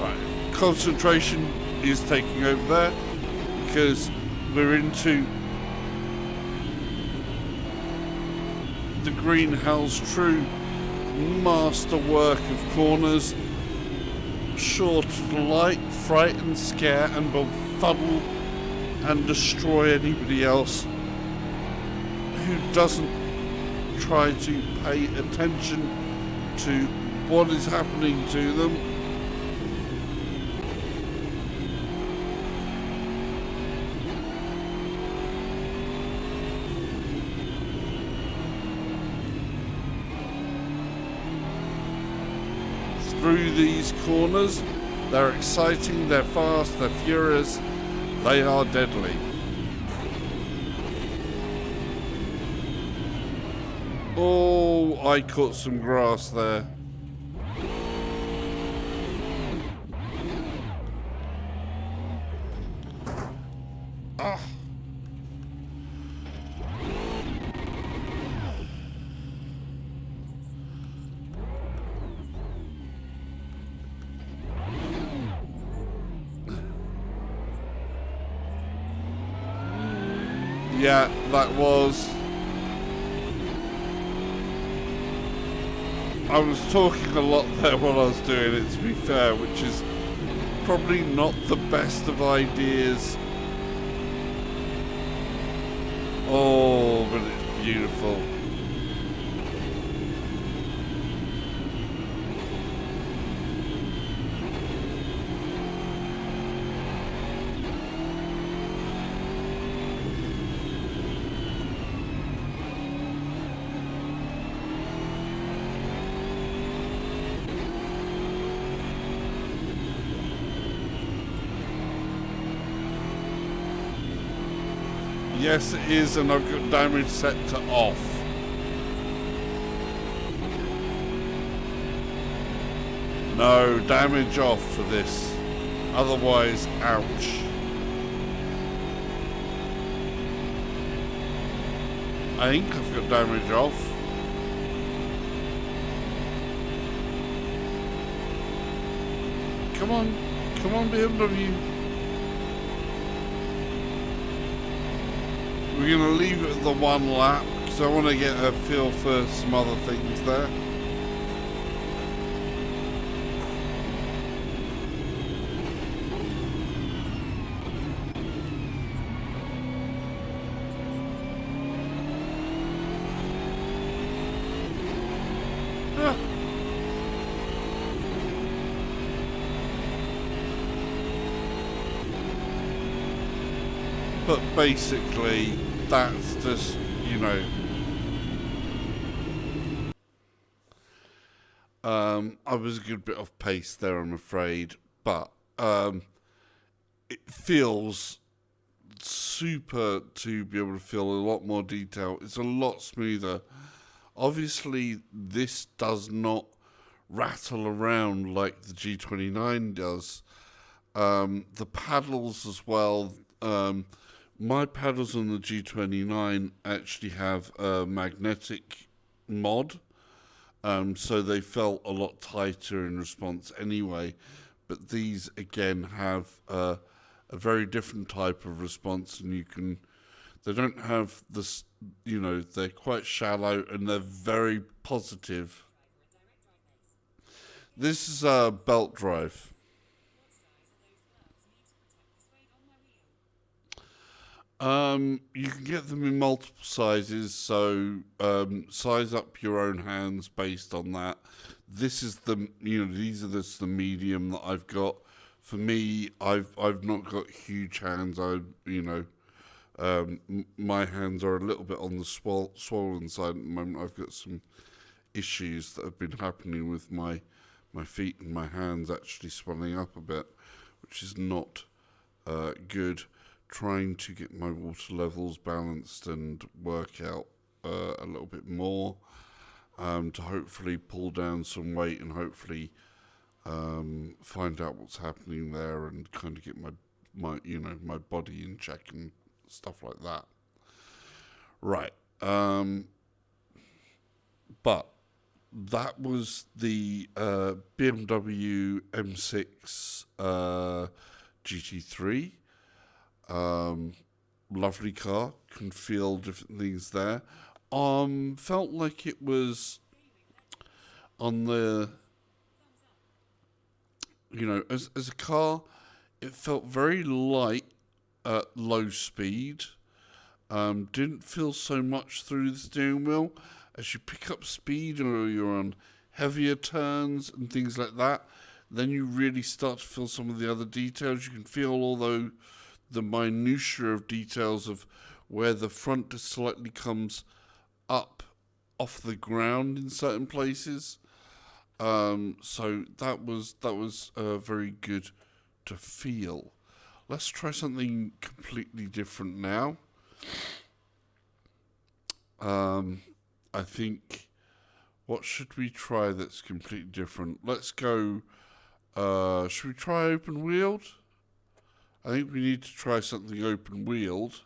right. Concentration is taking over there because we're into the Greenhouse true masterwork of corners, sure to delight, frighten, scare and befuddle and destroy anybody else who doesn't try to pay attention to what is happening to them. Through these corners, they're exciting, they're fast, they're furious, they are deadly. Oh, I caught some grass there. Ah. Yeah, that was... I was talking a lot there while I was doing it, to be fair, which is probably not the best of ideas. Oh, but it's beautiful. Yes, it is, and I've got damage set to off. No, damage off for this. Otherwise, ouch. I think I've got damage off. Come on BMW. We're going to leave it at the one lap because I want to get a feel for some other things there. Ah. But basically, that's just, you know, I was a good bit off pace there, I'm afraid, but it feels super to be able to feel a lot more detail. It's a lot smoother. Obviously, this does not rattle around like the G29 does. The paddles as well. My paddles on the G29 actually have a magnetic mod, so they felt a lot tighter in response anyway. But these again have a very different type of response, and they don't have this, you know, they're quite shallow and they're very positive. This is a belt drive. You can get them in multiple sizes, so size up your own hands based on that. This is these are the medium that I've got. For me, I've not got huge hands. My hands are a little bit on the swollen side at the moment. I've got some issues that have been happening with my feet and my hands actually swelling up a bit, which is not good. Trying to get my water levels balanced and work out a little bit more to hopefully pull down some weight and hopefully find out what's happening there and kind of get my body in check and stuff like that. Right. But that was the BMW M6 GT3. Lovely car, can feel different things there. Felt like it was on the, as a car, it felt very light at low speed. Didn't feel so much through the steering wheel. As you pick up speed or you're on heavier turns and things like that, then you really start to feel some of the other details. You can feel although the minutiae of details of where the front just slightly comes up off the ground in certain places. So that was very good to feel. Let's try something completely different now. I think, what should we try that's completely different? Let's go, should we try open wheeled? I think we need to try something open wheeled.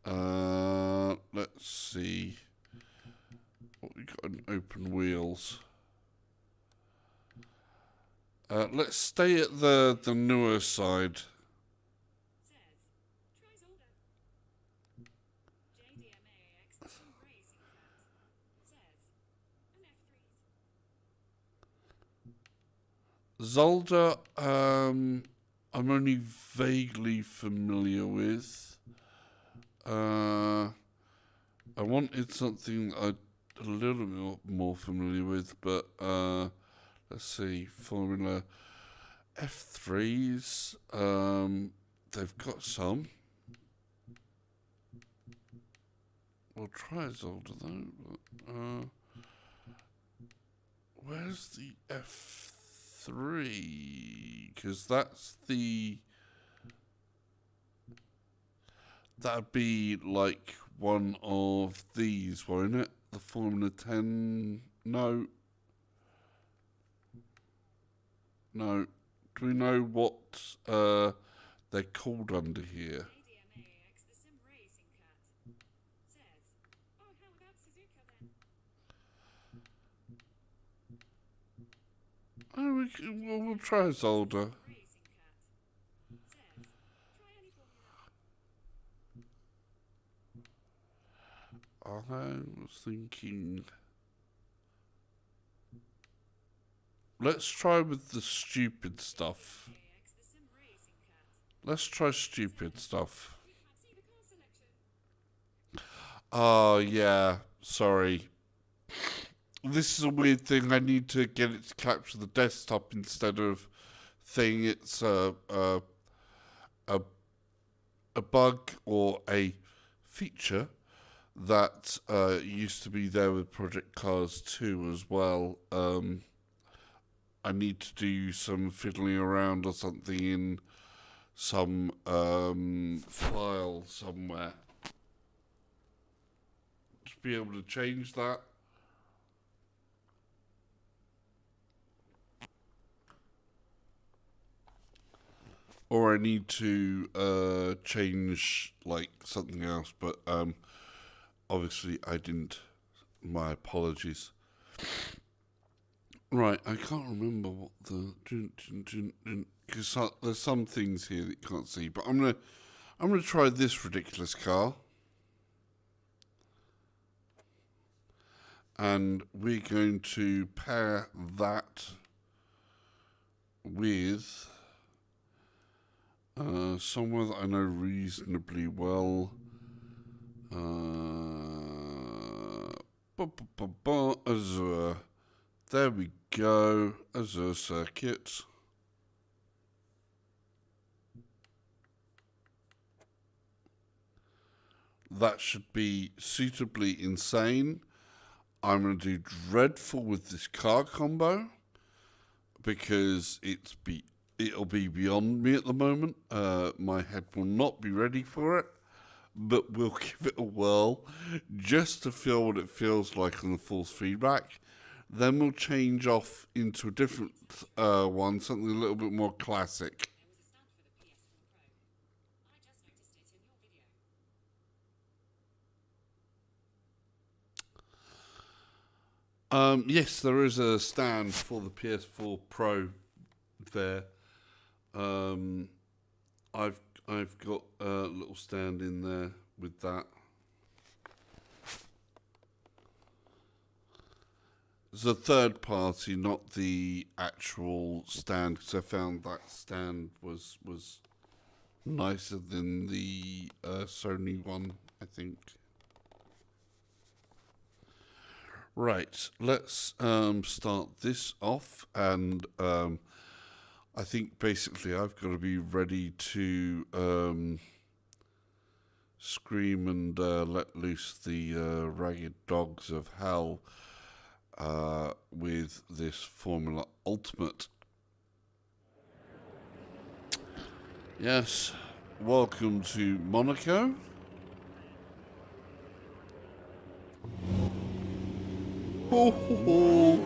Let's see what we got in open wheels. Let's stay at the newer side. Zolder, I'm only vaguely familiar with. I wanted something I'm a little bit more familiar with, but let's see, Formula F3s, they've got some. We'll try Zolder though. But, where's the F3? Because that'd be like one of these, won't it? The Formula 10? No. Do we know what they're called under here? Oh, we'll try Zolder. I was thinking, let's try with the stupid stuff. Let's try stupid stuff. Oh, yeah, sorry. This is a weird thing. I need to get it to capture the desktop instead of thing. It's a bug or a feature that used to be there with Project Cars 2 as well. I need to do some fiddling around or something in some file somewhere to be able to change that. Or I need to change like something else, but obviously I didn't. My apologies. Right, I can't remember what the because there's some things here that you can't see, but I'm gonna try this ridiculous car, and we're going to pair that with somewhere that I know reasonably well. Azure. There we go. Azure circuit. That should be suitably insane. I'm going to do dreadful with this car combo because it'll be beyond me at the moment. My head will not be ready for it, but we'll give it a whirl just to feel what it feels like on the force feedback. Then we'll change off into a different one, something a little bit more classic. Yes, there is a stand for the PS4 Pro there. I've got a little stand in there with that. It's a third party, not the actual stand, because I found that stand was nicer than the Sony one, I think. Right, let's start this off, and I think basically I've got to be ready to scream and let loose the ragged dogs of hell with this Formula Ultimate. Yes, welcome to Monaco. Ho, ho, ho.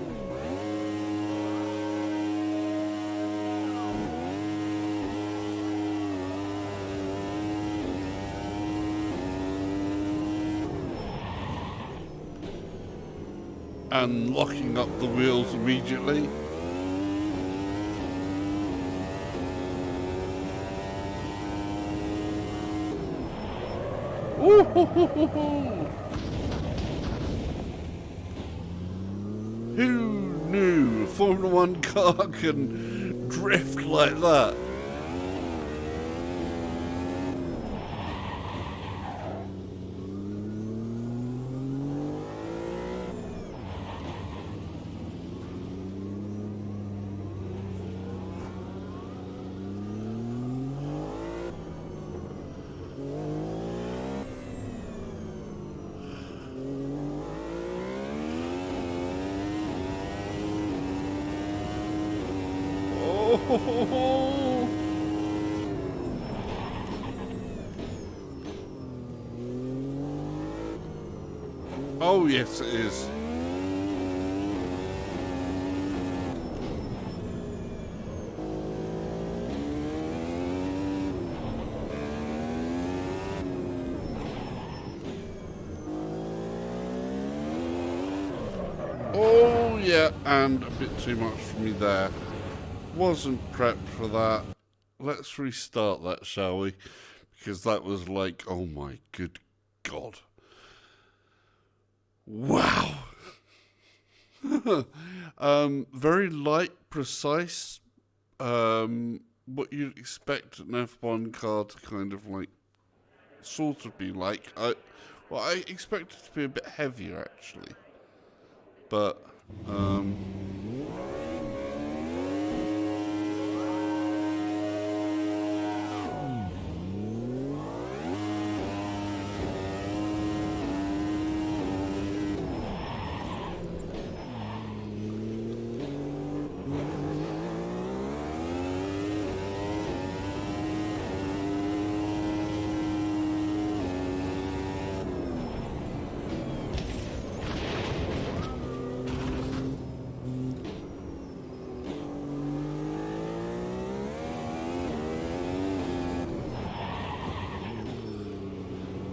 And locking up the wheels immediately. Ooh, ho, ho, ho, ho. Who knew a Formula One car can drift like that? Oh, oh yes, it is. Oh yeah, and a bit too much for me there. Wasn't prepped for that. Let's restart that, shall we? Because that was like, oh my good God. Wow. Very light, precise. What you'd expect an F1 car to kind of like, sort of be like. I expect it to be a bit heavier actually. But,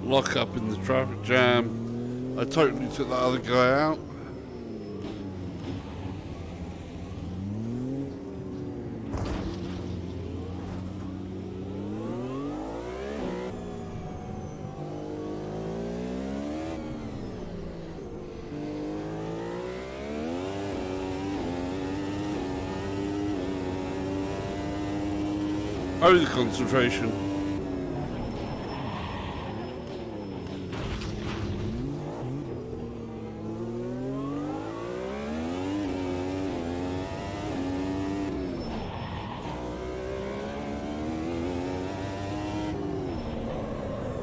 lock up in the traffic jam. I totally took that other guy out. Oh, the concentration.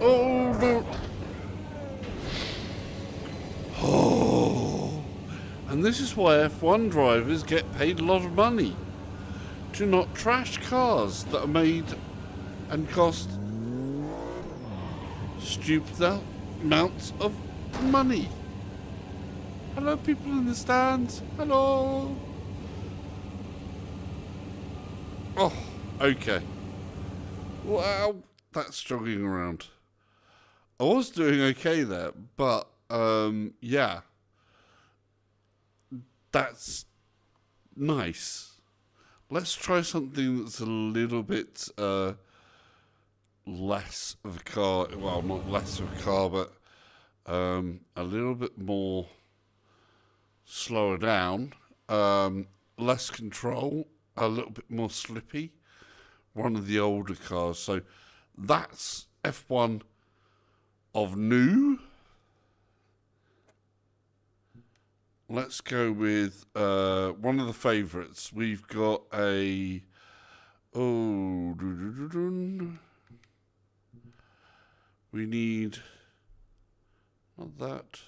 Oh, no. Oh. And this is why F1 drivers get paid a lot of money. To not trash cars that are made and cost stupid amounts of money. Hello, people in the stands. Hello. Oh, okay. Well, that's jogging around. I was doing okay there, but yeah, that's nice. Let's try something that's a little bit less of a car. Well, not less of a car, but a little bit more slower down, less control, a little bit more slippy. One of the older cars. So that's F1 of new. Let's go with one of the favourites. We've got a... Oh... We need... Not that.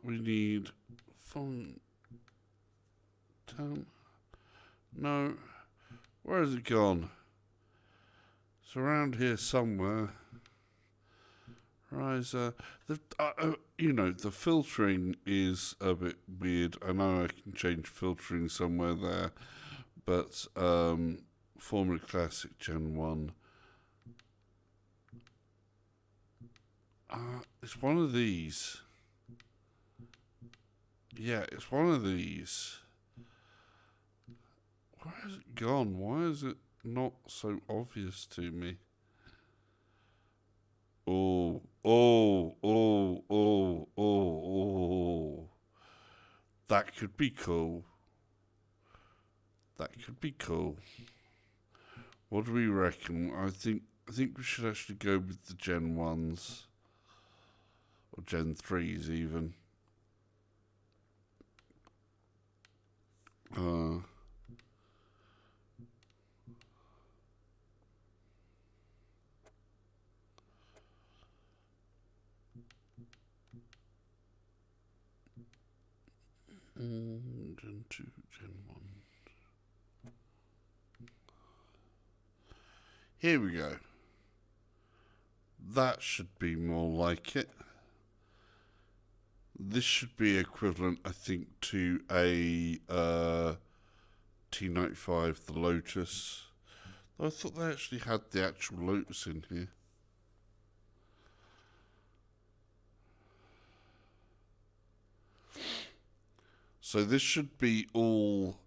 We need... No. Where has it gone? It's around here somewhere. Riser. You know, the filtering is a bit weird. I know I can change filtering somewhere there, but Formula Classic Gen 1. It's one of these. Yeah, it's one of these. Where has it gone? Why is it not so obvious to me? Oh. That could be cool. That could be cool. What do we reckon? I think we should actually go with the Gen 1s. Or Gen 3s even. Gen 2, Gen 1. Here we go. That should be more like it. This should be equivalent, I think, to a T95, the Lotus. I thought they actually had the actual Lotus in here. So this should be all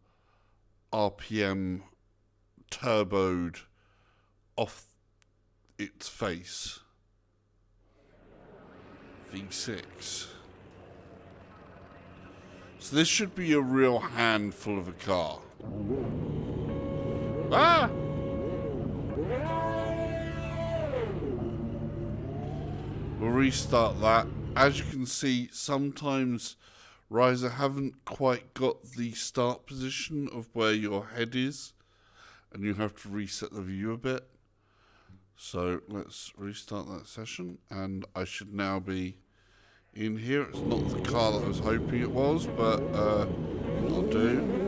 RPM turboed off its face. V6. So this should be a real handful of a car. Ah! We'll restart that. As you can see, sometimes Riser haven't quite got the start position of where your head is, and you have to reset the view a bit. So let's restart that session, and I should now be in here. It's not the car that I was hoping it was, but it'll do.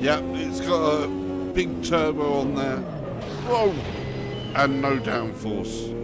Yep, it's got a big turbo on there. Whoa! And no downforce.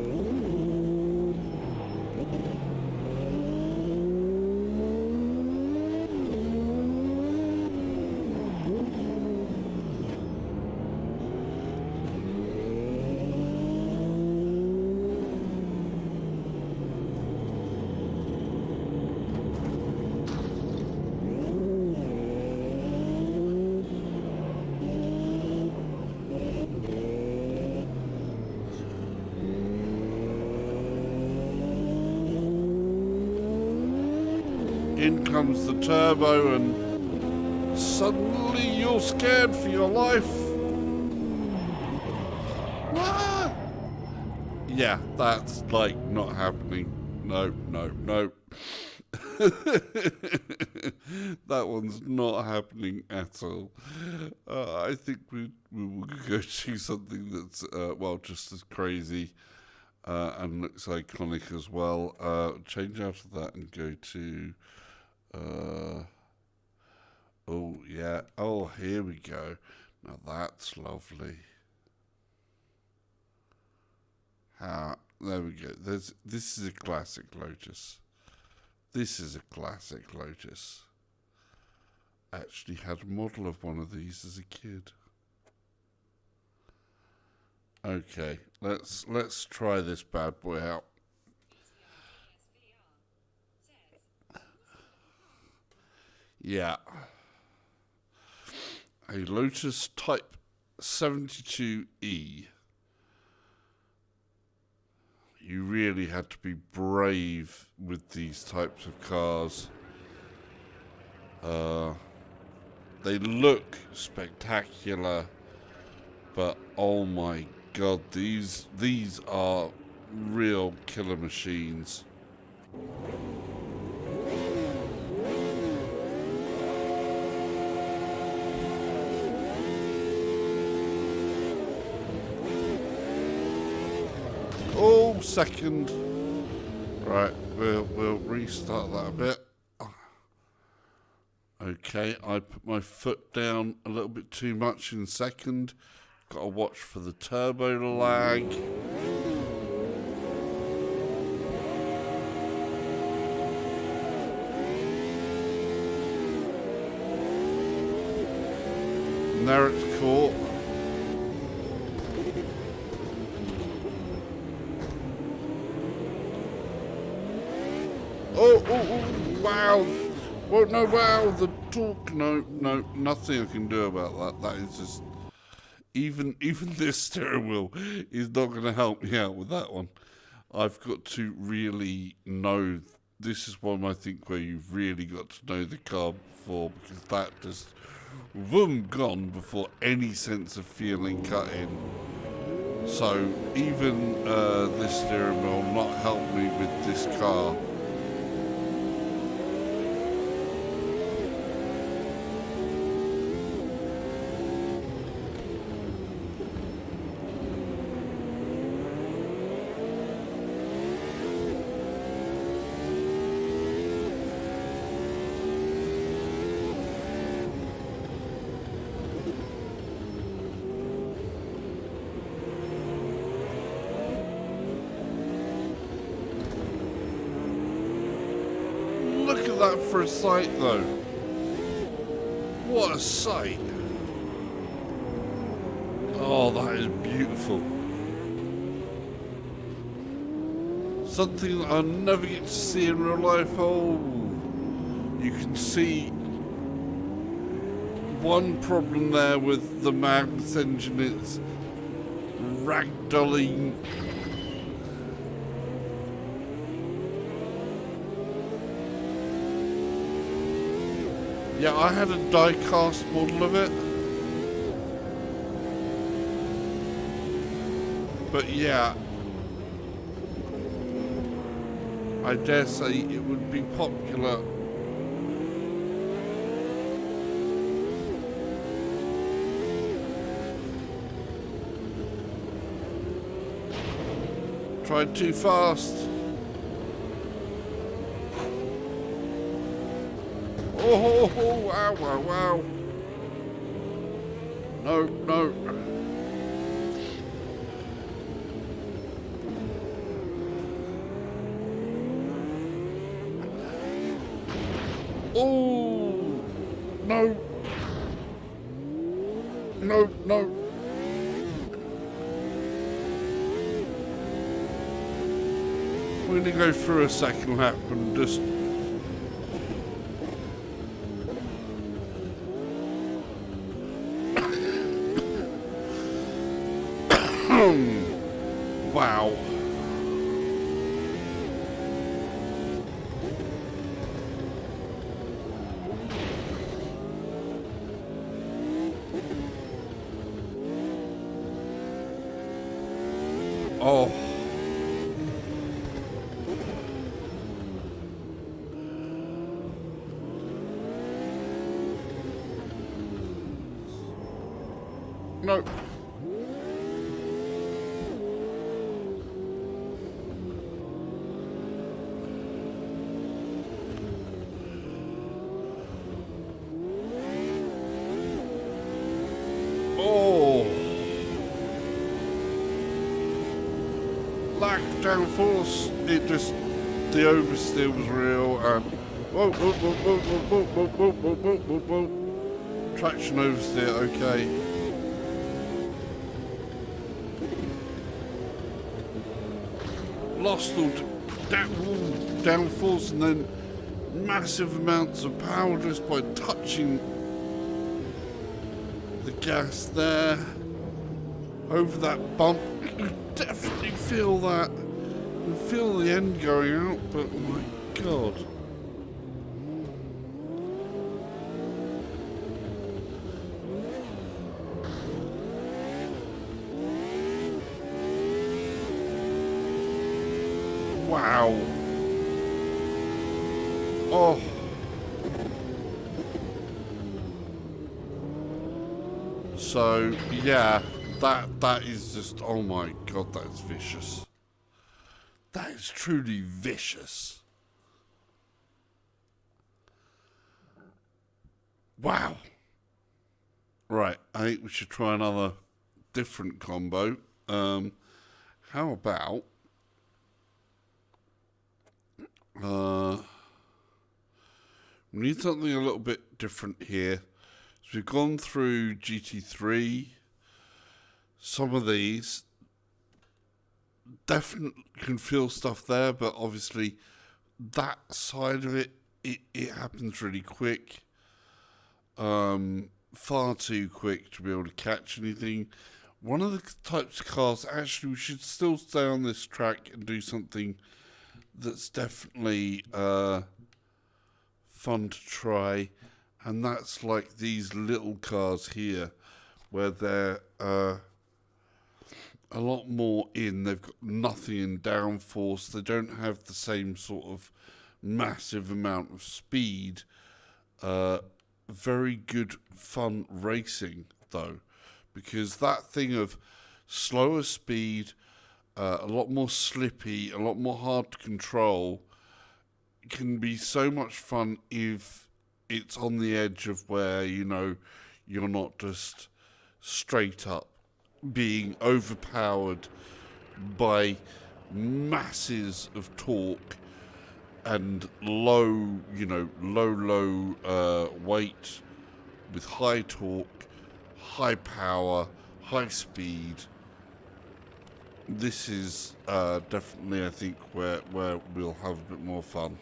in comes the turbo, and suddenly you're scared for your life. Ah! Yeah, that's like not happening. No, no, no. That one's not happening at all. I think we will go to something that's, well, just as crazy and looks iconic as well. Change out of that and go to... oh, yeah. Oh, here we go. Now that's lovely. There we go. This is a classic Lotus. This is a classic Lotus. Actually had a model of one of these as a kid. Okay, let's try this bad boy out. Yeah. A Lotus Type 72E. You really had to be brave with these types of cars. They look spectacular, but oh my god, these are real killer machines. Oh, second. Right, we'll restart that a bit. Okay, I put my foot down a little bit too much in second. Got to watch for the turbo lag. And there it's caught. Oh, wow. Well, no, wow, the torque, no, nothing I can do about that. That is just, even this steering wheel is not going to help me out with that one. I've got to really know, this is one I think where you've really got to know the car before, because that just, boom, gone before any sense of feeling cut in. So even this steering wheel will not help me with this car. Look at that for a sight, though. What a sight. Oh, that is beautiful. Something that I'll never get to see in real life. Oh, you can see one problem there with the Magnus engine. It's ragdolling. Yeah, I had a die-cast model of it. But yeah, I dare say it would be popular. Tried too fast. Oh, wow, wow, wow. No, no. Oh, no. No, no. We're going to go through a second lap and just... Wow. Oh. No. Oh. Lack downforce. It just, the oversteer was real, and whoa, whoa, whoa, whoa, whoa, whoa, whoa, whoa, whoa, whoa, whoa. Traction oversteer, okay. Lost all downforce and then massive amounts of power just by touching the gas there. Over that bump, you definitely feel that. You feel the end going out, but oh my god. Wow. Oh. So, yeah, that is just, oh my god, that's vicious. That is truly vicious. Wow. Right, I think we should try another different combo. How about we need something a little bit different here. So we've gone through GT3. Some of these definitely can feel stuff there, but obviously that side of it happens really quick. Far too quick to be able to catch anything. One of the types of cars, actually we should still stay on this track and do something that's definitely fun to try, and that's like these little cars here where they're a lot more in, they've got nothing in downforce, they don't have the same sort of massive amount of speed. Very good fun racing though, because that thing of slower speed, a lot more slippy, a lot more hard to control, can be so much fun if it's on the edge of where, you know, you're not just straight up being overpowered by masses of torque and low weight with high torque, high power, high speed. This is definitely, I think, where we'll have a bit more fun.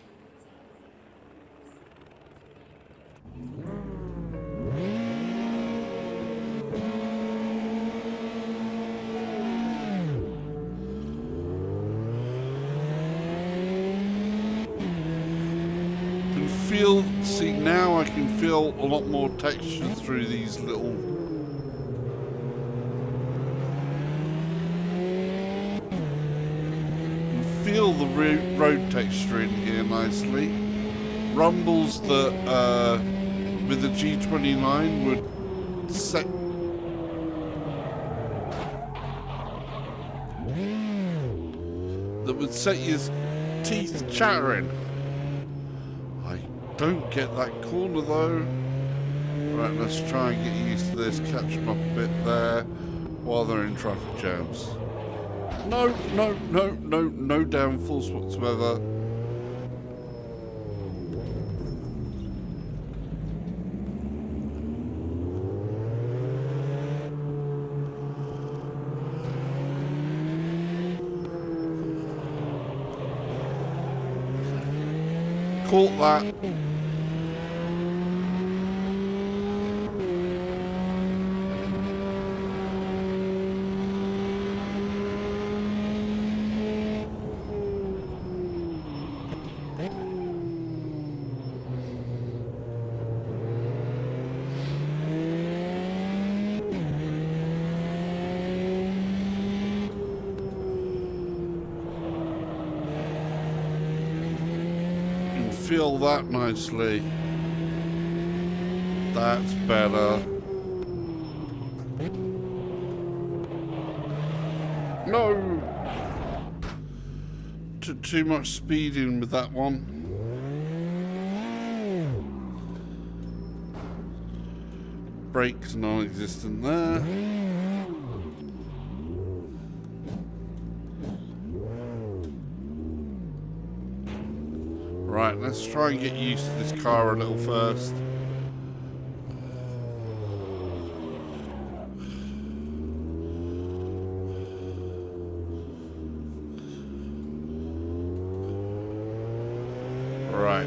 See, now I can feel a lot more texture through these little feel the road texture in here nicely. Rumbles that with the G29 would set your teeth chattering. Don't get that corner though. Right, let's try and get used to this, catch them up a bit there while they're in traffic jams. No downforce whatsoever. Caught that. feel that nicely. That's better. No! Too much speeding with that one. Brakes non-existent there. Right, let's try and get used to this car a little first. Right.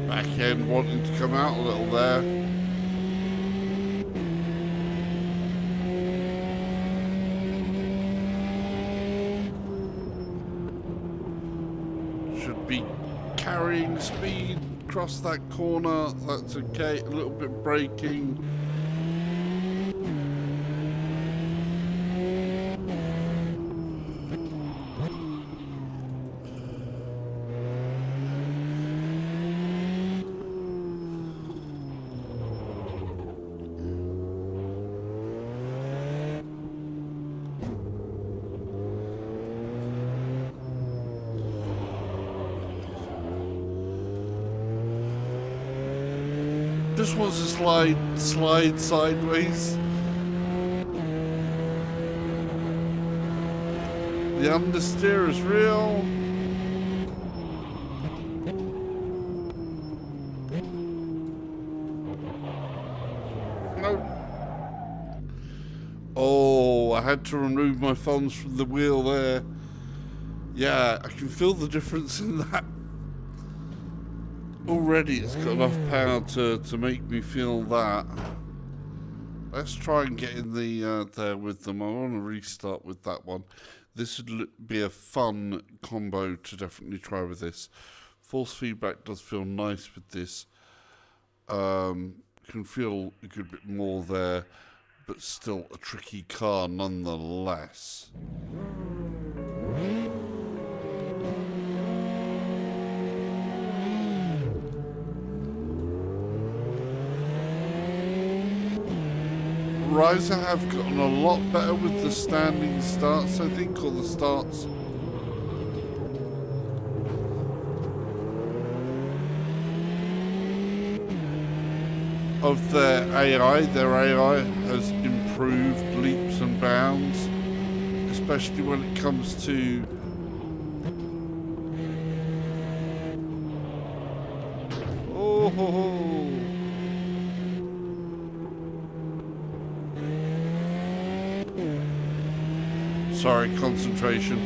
Back end wanting to come out a little there. Should be carrying speed across that corner. That's okay. A little bit braking. Just wants to slide sideways. The understeer is real. No. Oh, I had to remove my thumbs from the wheel there. Yeah, I can feel the difference in that. Already it's got enough power to make me feel that. Let's try and get in the there with them. I want to restart with that one. This would be a fun combo to definitely try with this. Force feedback does feel nice with this. Can feel a good bit more there, but still a tricky car nonetheless. Riser have gotten a lot better with the standing starts, I think, or the starts. Of their AI has improved leaps and bounds, especially when it comes to sorry, concentration.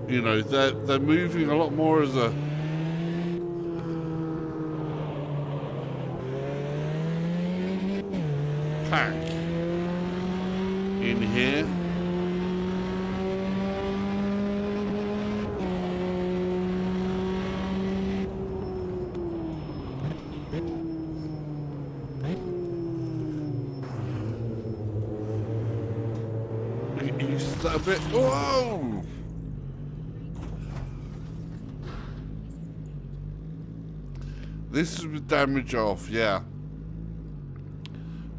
You know, they're moving a lot more as a pack in here. Get used to that a bit. Whoa! This is with damage off, yeah.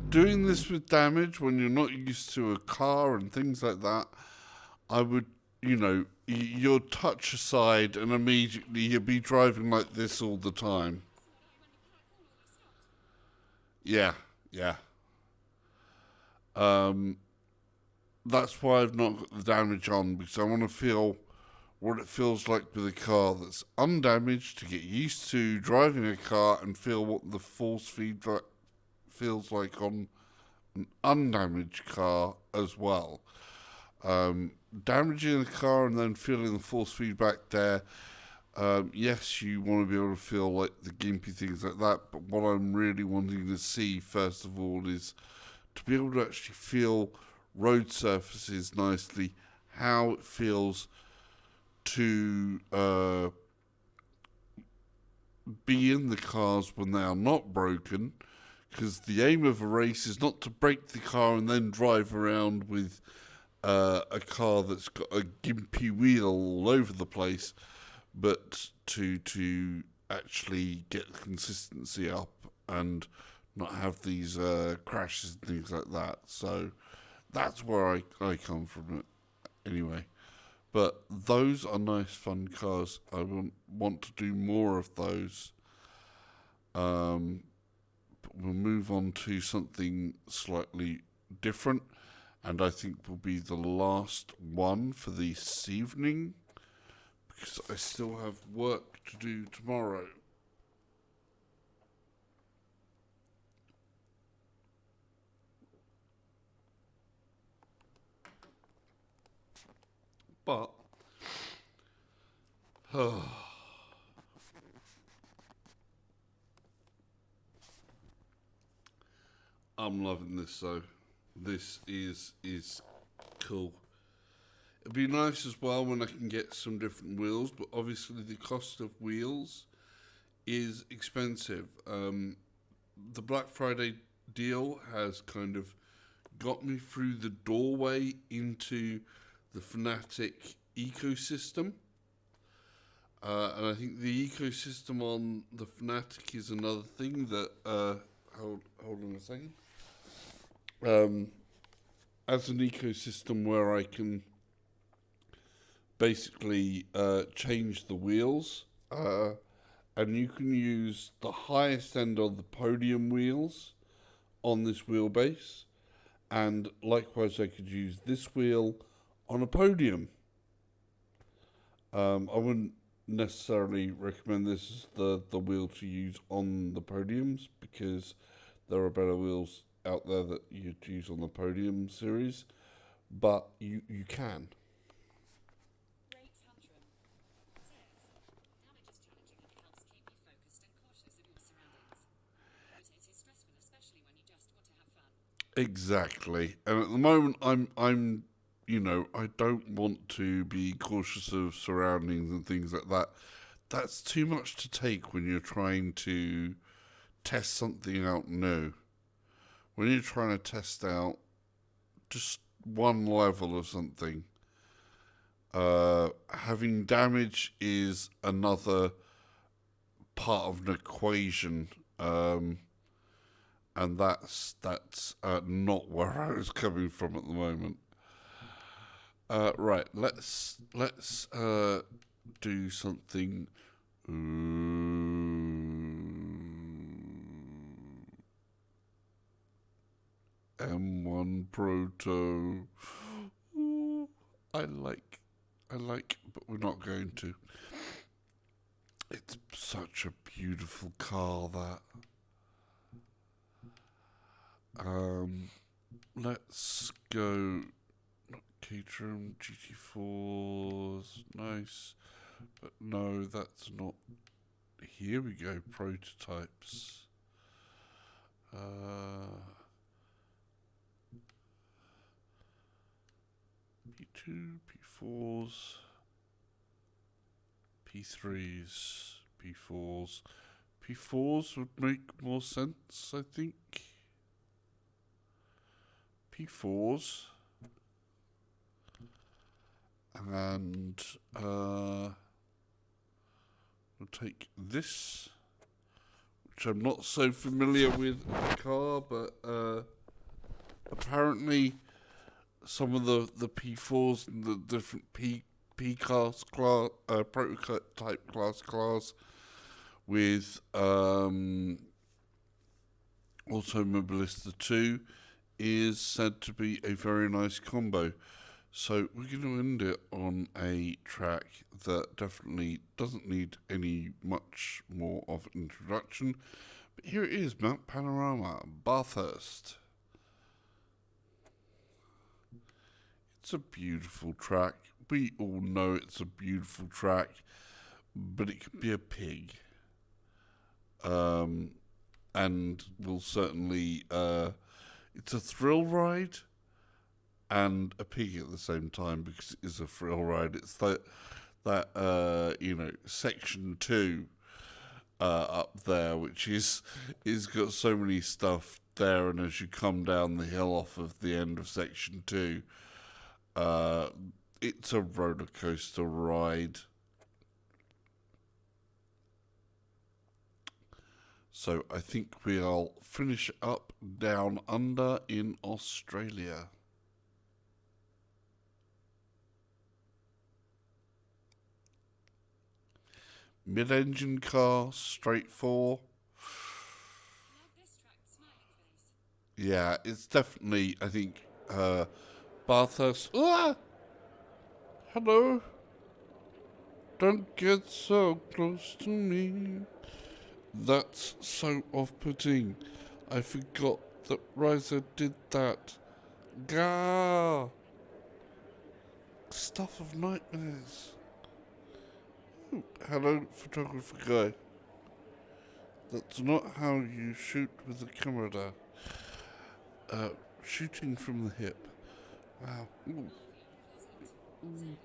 Doing this with damage when you're not used to a car and things like that, I would, you know, you'll touch aside and immediately you'll be driving like this all the time. Yeah, yeah. That's why I've not got the damage on, because I want to feel what it feels like with a car that's undamaged, to get used to driving a car and feel what the force feedback feels like on an undamaged car as well. Damaging the car and then feeling the force feedback there. Yes, you want to be able to feel like the gimpy things like that, but what I'm really wanting to see first of all is to be able to actually feel road surfaces nicely, how it feels to be in the cars when they are not broken, because the aim of a race is not to break the car and then drive around with a car that's got a gimpy wheel all over the place, but to actually get consistency up and not have these crashes and things like that. So that's where I come from it anyway. But those are nice, fun cars. I want to do more of those. But we'll move on to something slightly different, and I think will be the last one for this evening, because I still have work to do tomorrow. But I'm loving this though. This is cool. It'd be nice as well when I can get some different wheels, but obviously the cost of wheels is expensive. The Black Friday deal has kind of got me through the doorway into the Fanatec ecosystem. And I think the ecosystem on the Fanatec is another thing that, hold on a second. As an ecosystem where I can basically change the wheels, and you can use the highest end of the podium wheels on this wheelbase, and likewise I could use this wheel on a podium. I wouldn't necessarily recommend this as the wheel to use on the podiums, because there are better wheels out there that you'd use on the podium series, but you can.
Great tantrum. Says, damage is challenging and helps keep you focused and cautious of your surroundings. But it is stressful, especially when you just want to have fun.
Exactly. And at the moment I'm I don't want to be cautious of surroundings and things like that. That's too much to take when you're trying to test something out new. When you're trying to test out just one level of something, having damage is another part of an equation, and that's not where I was coming from at the moment. Right, let's do something. M1 Proto. Ooh, I like, but we're not going to. It's such a beautiful car, that. Let's go. Caterham GT4s, nice. But no, that's not. Here we go, prototypes. P2, P4s, P3s, P4s. P4s would make more sense, I think. P4s. And we'll take this, which I'm not so familiar with the car, but apparently some of the P4s and the different P class prototype class with Automobilista 2 is said to be a very nice combo. So we're going to end it on a track that definitely doesn't need any much more of an introduction. But here it is, Mount Panorama, Bathurst. It's a beautiful track. We all know it's a beautiful track, but it can be a pig. And will certainly, it's a thrill ride and a pig at the same time, because it is a thrill ride. It's that section 2 up there, which is got so many stuff there, and as you come down the hill off of the end of section 2, it's a roller coaster ride. So I think we'll finish up down under in Australia. Mid-engine car, straight 4. Yeah, it's definitely, I think, Bathurst. Ah! Hello. Don't get so close to me. That's so off-putting. I forgot that Riser did that. Gah! Stuff of nightmares. Ooh, hello, photographer guy. That's not how you shoot with the camera. Shooting from the hip. Wow. Ooh. Ooh.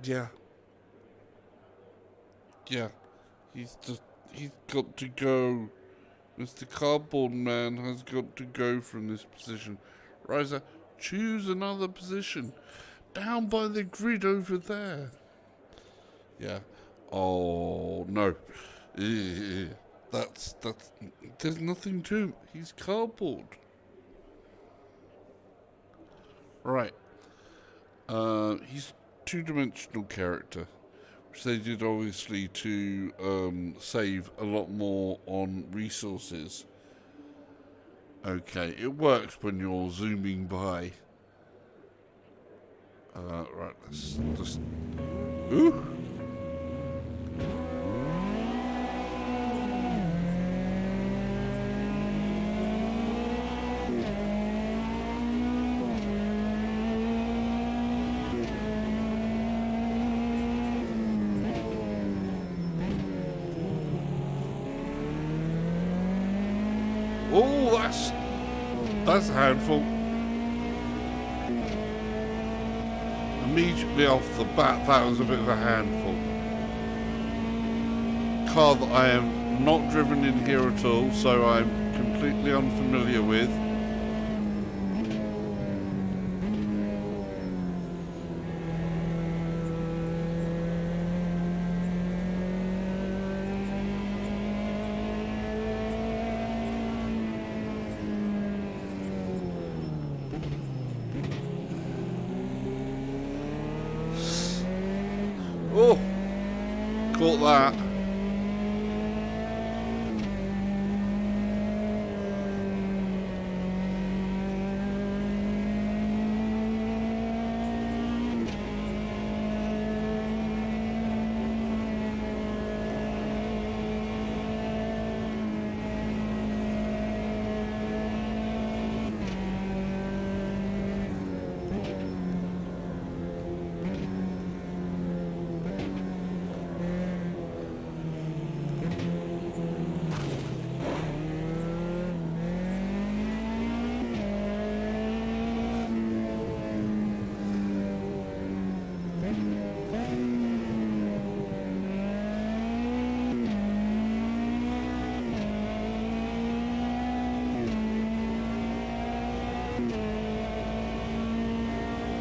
Yeah. Yeah. He's got to go. Mr. Cardboard Man has got to go from this position. Riser, choose another position. Down by the grid over there. Yeah. Oh, no. That's, there's nothing to him. He's cardboard. Right. He's a two-dimensional character, which they did obviously to save a lot more on resources. Okay, it works when you're zooming by. Right, let's just... Ooh! Oh, that's a handful. Immediately off the bat, that was a bit of a handful. Car that I have not driven in here at all, so I'm completely unfamiliar with. Oh, caught that.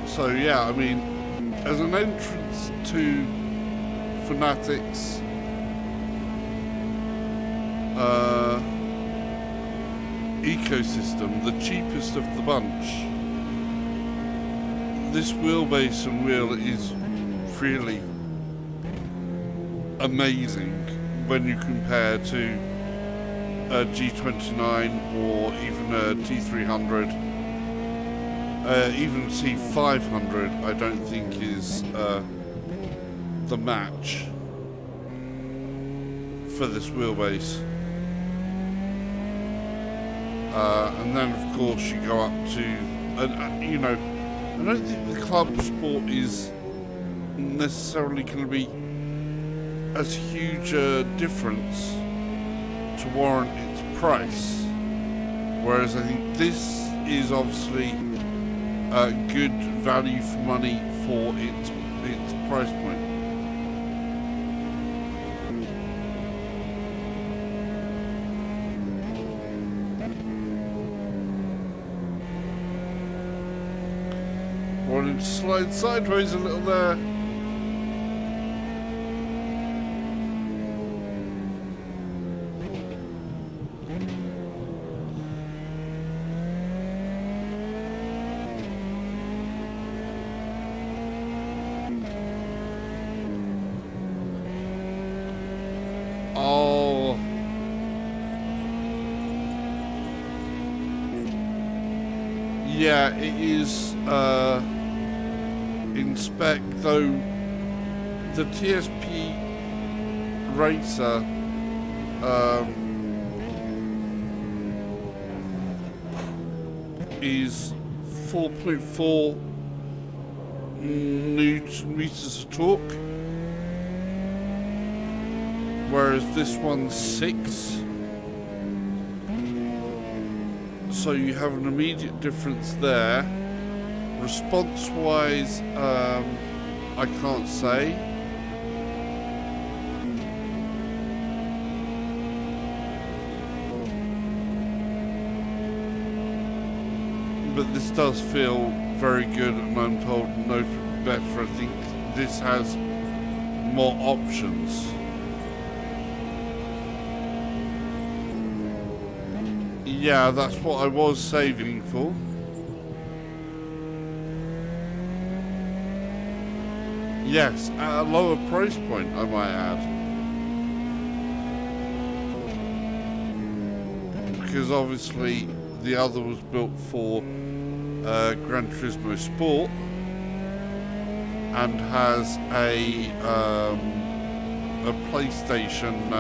So yeah, I mean, as an entrance to Fanatec's ecosystem, the cheapest of the bunch, this wheelbase and wheel is really amazing when you compare to a G29 or even a T300. Even T500 I don't think is the match for this wheelbase. And then of course you go up to, you know, I don't think the Club Sport is necessarily going to be as huge a difference to warrant its price. Whereas I think this is obviously a good value for money for its price point. Wanted to slide sideways a little there. Oh. Yeah, it is in spec, though the TSP Racer is 4.4 Newton meters of torque, whereas this one's 6. So you have an immediate difference there. Response-wise, I can't say. But this does feel very good, and I'm told no better. I think this has more options. Yeah, that's what I was saving for. Yes, at a lower price point, I might add. Because obviously the other was built for Gran Turismo Sport and has a PlayStation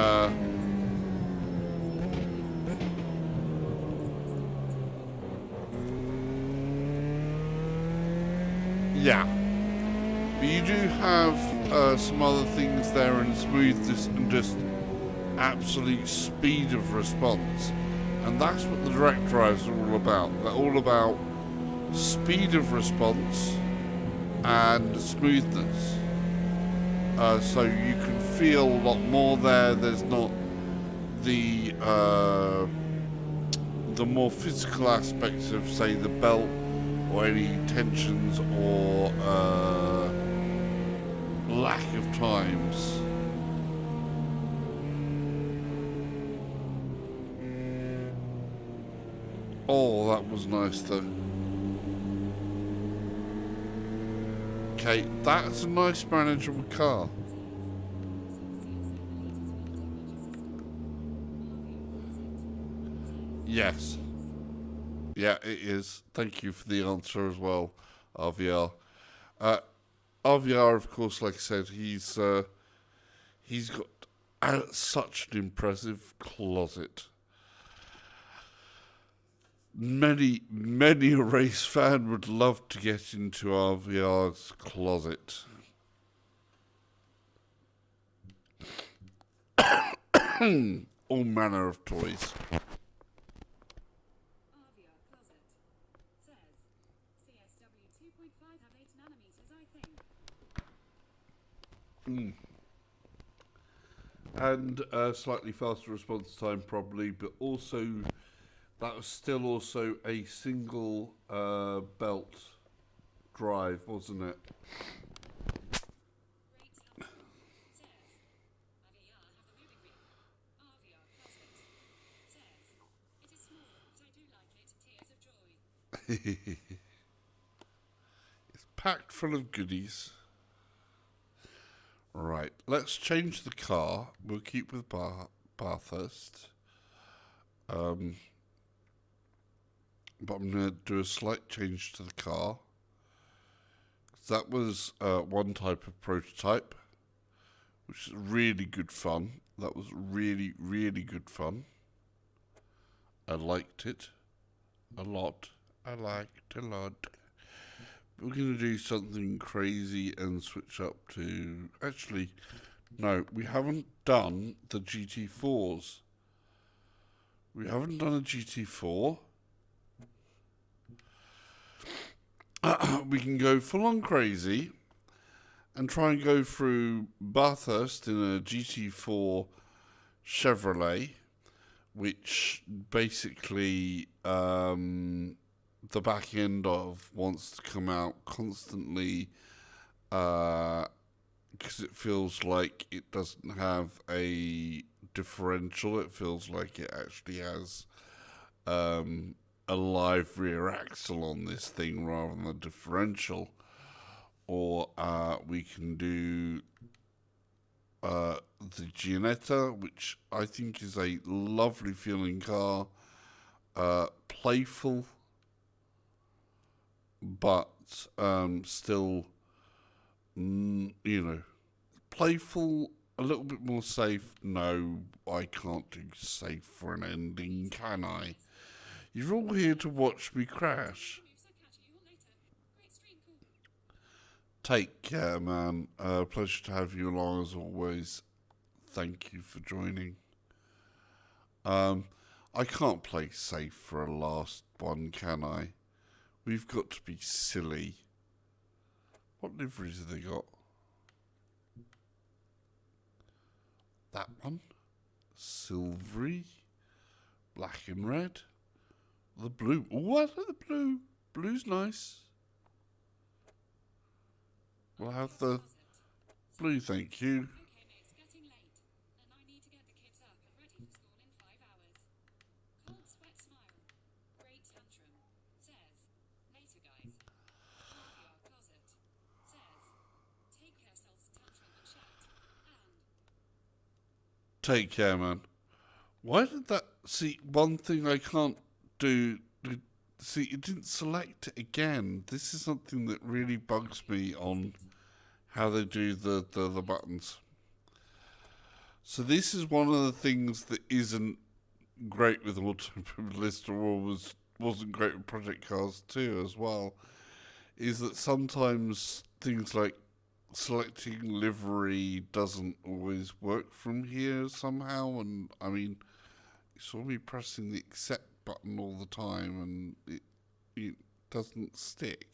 yeah. But you do have some other things there in smoothness and just absolute speed of response. And that's what the direct drives are all about. They're all about speed of response and smoothness. So you can feel a lot more there. There's not the more physical aspects of, say, the belt or any tensions or lack of times. Oh, that was nice though. Okay, that's a nice manageable car. Yes. Yeah, it is. Thank you for the answer as well, RVR. RVR, of course, like I said, he's got such an impressive closet. Many a race fan would love to get into RVR's closet. All manner of toys. And slightly faster response time probably, but also that was still also a single belt drive, wasn't it? It's packed full of goodies. Right, let's change the car. We'll keep with Bathurst. But I'm going to do a slight change to the car. That was one type of prototype, which is really good fun. That was really, really good fun. I liked it a lot. I liked it a lot. We're going to do something crazy and switch up to... Actually, no, we haven't done the GT4s. We haven't done a GT4. We can go full on crazy and try and go through Bathurst in a GT4 Chevrolet, which basically the back end of wants to come out constantly because it feels like it doesn't have a differential. It feels like it actually has a live rear axle on this thing rather than a differential. Or we can do the Giannetta, which I think is a lovely feeling car, playful, but still, you know, playful, a little bit more safe. No, I can't do safe for an ending, can I? You're all here to watch me crash. Take care, man. Pleasure to have you along as always. Thank you for joining. I can't play safe for a last one, can I? We've got to be silly. What liveries have they got? That one. Silvery. Black and red. The blue. Oh, I like the blue. Blue's nice. We'll have the blue, thank you.
Okay, mate, it's getting late, and I need to get the kids up and ready for school in 5 hours. Cold sweat smile. Great tantrum. Says, later guys. Caviar closet. Says, take care sells tantrum and chat. And
Take care, man. Why did that... See, one thing I can't do... See, it didn't select it again. This is something that really bugs me on how they do the buttons. So this is one of the things that isn't great with Automobilista, or wasn't great with Project Cars 2 as well, is that sometimes things like selecting livery doesn't always work from here somehow. And I mean, you saw me pressing the accept button all the time and it doesn't stick,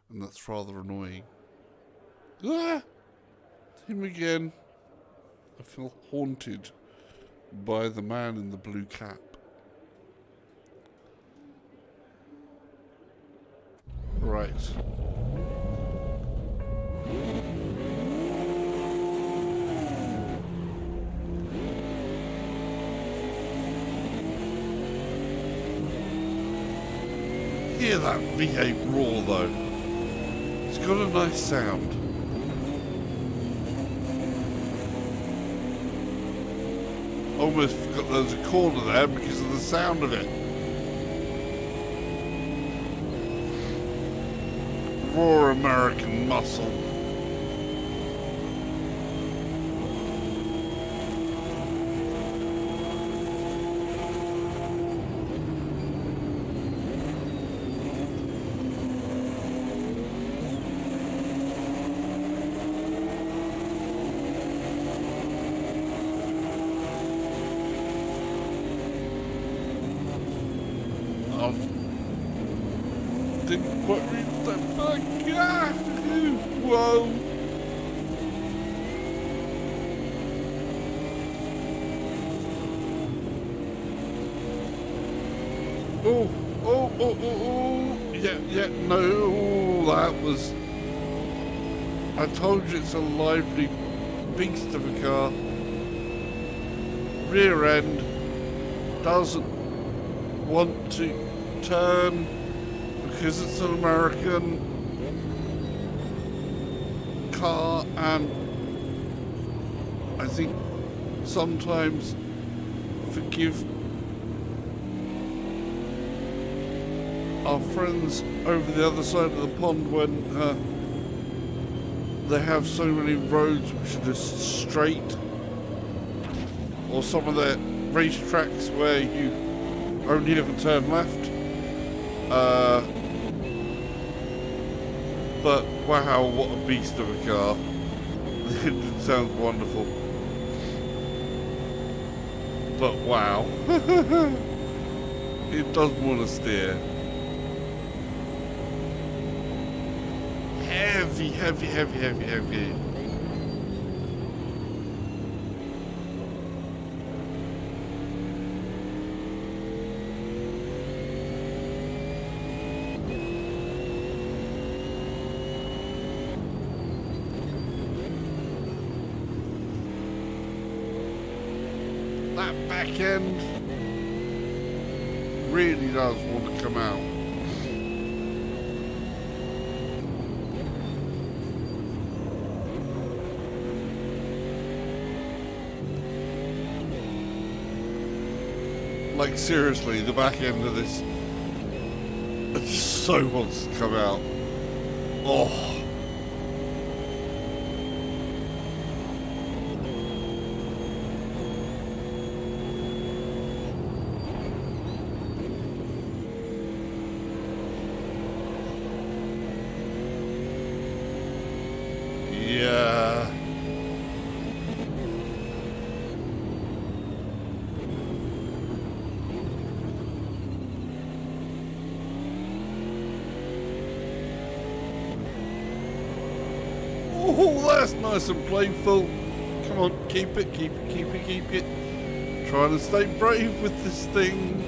and that's rather annoying. Ah! Him again. I feel haunted by the man in the blue cap. Right. Hear that V8 roar though. It's got a nice sound. Almost forgot there was a corner there because of the sound of it. Raw American muscle. Didn't quite read that back. Ah! Whoa! Oh. Yeah, no, that was... I told you it's a lively beast of a car. Rear end doesn't want to turn because it's an American car, and I think sometimes forgive our friends over the other side of the pond when they have so many roads which are just straight, or some of the racetracks where you only ever turn left. But wow, what a beast of a car. The engine sounds wonderful. But wow. It does want to steer. Heavy, heavy, heavy, heavy, heavy. That back end really does want to come out. Like seriously, the back end of this, it just so wants to come out. Oh. Yeah. Oh, that's nice and playful. Come on, keep it, keep it, keep it, keep it. Trying to stay brave with this thing.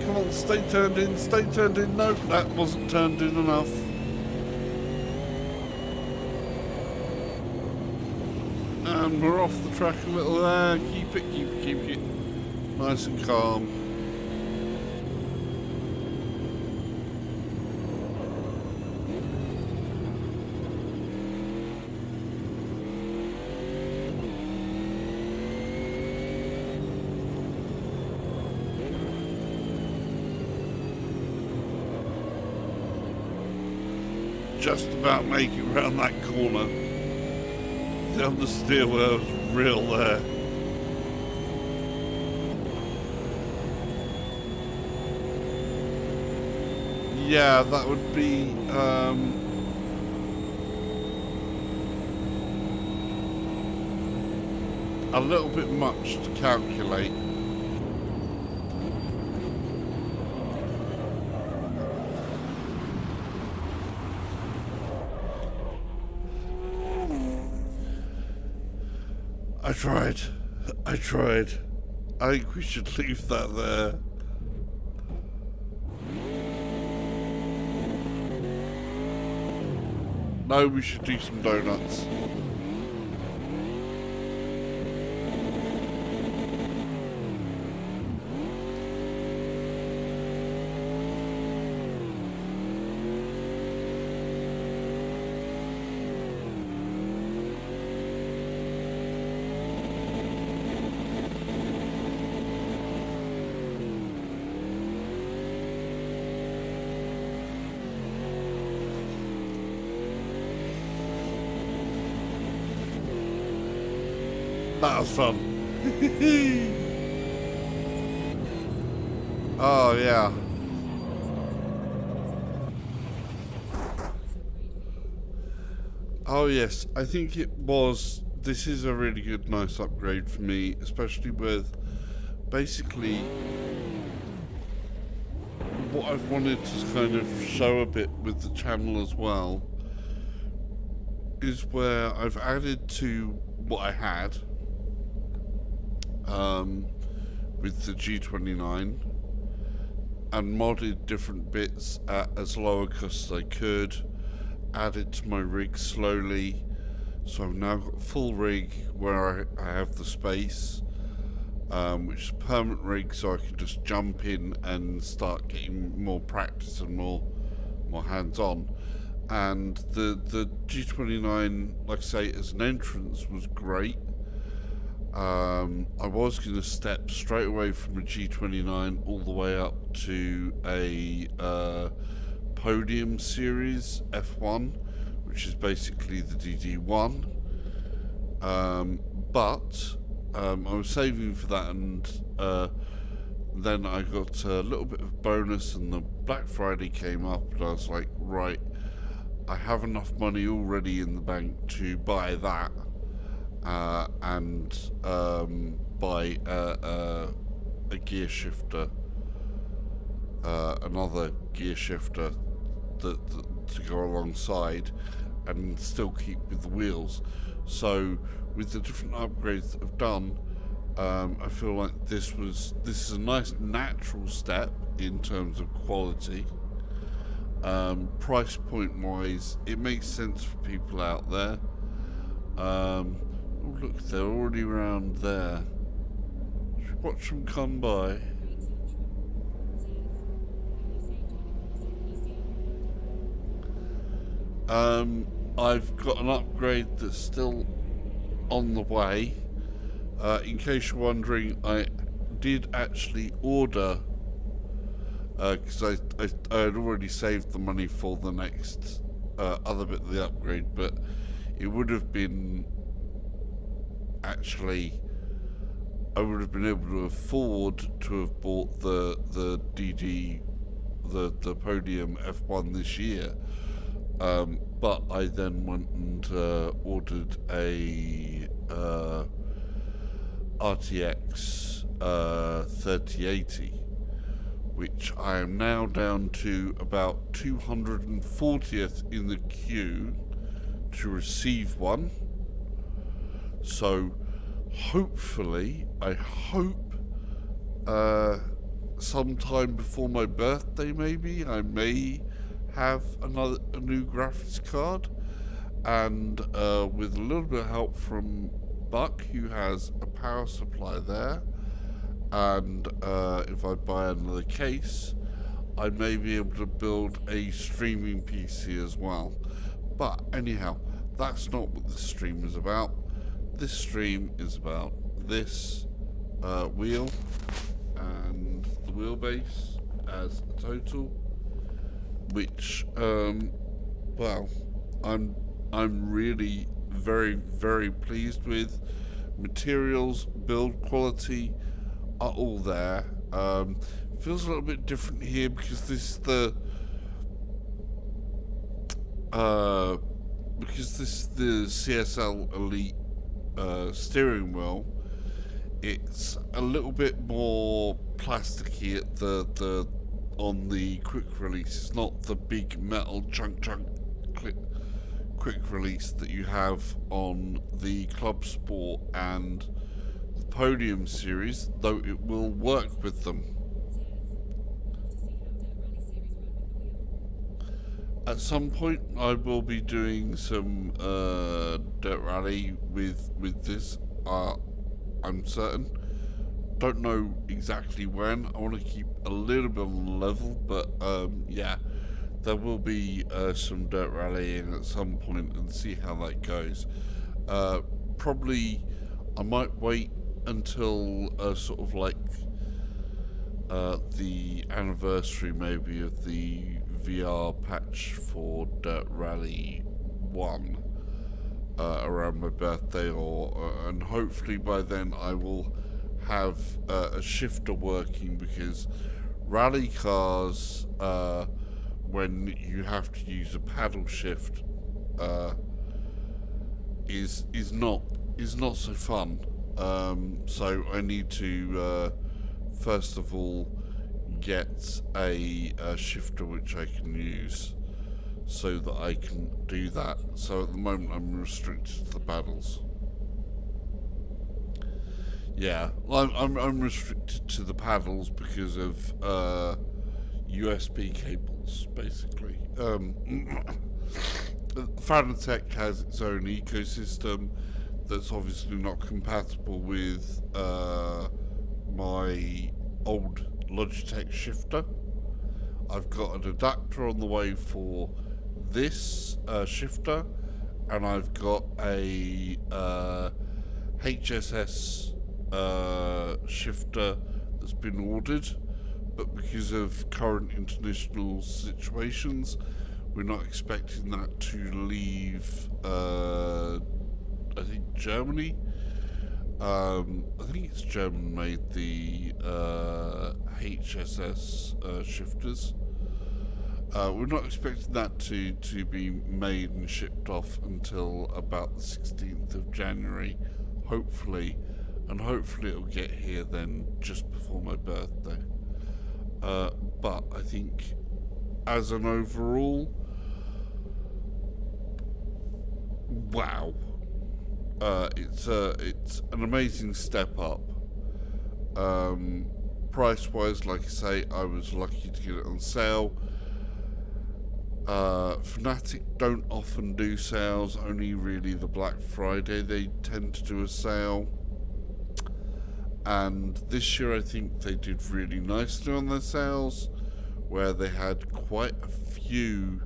Come on, stay turned in, stay turned in. No, that wasn't turned in enough. And we're off the track a little there. Keep it, keep it, keep it. Nice and calm. Just about making around that corner. The understeer was real there. Yeah, that would be a little bit much to calculate. I tried. I think we should leave that there. No, we should do some donuts. That was fun. Oh yeah. Oh yes, I think it was. This is a really good, nice upgrade for me, especially with basically what I've wanted to kind of show a bit with the channel as well is where I've added to what I had with the G29 and modded different bits at as low a cost as I could, added to my rig slowly, so I've now got a full rig where I have the space, which is a permanent rig, so I can just jump in and start getting more practice and more hands-on. And the G29, like I say, as an entrance was great. I was going to step straight away from a G29 all the way up to a podium series F1, which is basically the DD1. But I was saving for that, and then I got a little bit of bonus, and the Black Friday came up, and I was like, right, I have enough money already in the bank to buy that, and buy a gear shifter, another gear shifter to go alongside, and still keep with the wheels. So with the different upgrades that I've done, I feel like this is a nice natural step in terms of quality. Price point wise, it makes sense for people out there. Oh look, they're already around there. Should we watch them come by? I've got an upgrade that's still on the way. In case you're wondering, I did actually order, because I had already saved the money for the next other bit of the upgrade, but it would have been actually, I would have been able to afford to have bought the DD, the Podium F1 this year. But I then went and ordered a RTX 3080, which I am now down to about 240th in the queue to receive one. So hopefully, I hope sometime before my birthday, maybe I may have a new graphics card, and with a little bit of help from Buck, who has a power supply there, and if I buy another case, I may be able to build a streaming PC as well. But anyhow, that's not what this stream is about. This stream is about this wheel and the wheelbase as a total, which well, I'm really very pleased with. Materials, build quality are all there. Feels a little bit different here because this is the CSL Elite steering wheel. It's a little bit more plasticky at the on the quick release. It's not the big metal chunk quick release that you have on the Club Sport and the Podium series, though it will work with them. At some point I will be doing some dirt rally with this, I'm certain. Don't know exactly when. I want to keep a little bit on the level, but yeah, there will be some dirt rallying at some point and see how that goes. Probably I might wait until sort of like the anniversary maybe of the VR patch for Dirt Rally 1 around my birthday, and hopefully by then I will have a shifter working, because rally cars, when you have to use a paddle shift, is not so fun. So I need to first of all get a shifter which I can use so that I can do that. So at the moment I'm restricted to the paddles. Yeah, I'm restricted to the paddles because of USB cables, basically. Fanatec has its own ecosystem that's obviously not compatible with my old Logitech shifter. I've got an adapter on the way for this shifter, and I've got a HSS shifter that's been ordered, but because of current international situations, we're not expecting that to leave I think Germany I think it's German made, the HSS shifters. We're not expecting that to be made and shipped off until about the 16th of January, hopefully, and hopefully it'll get here then just before my birthday. But I think as an overall, wow, it's an amazing step up. Price wise, like I say, I was lucky to get it on sale. Fanatec don't often do sales, only really the Black Friday they tend to do a sale. And this year I think they did really nicely on their sales, where they had quite a few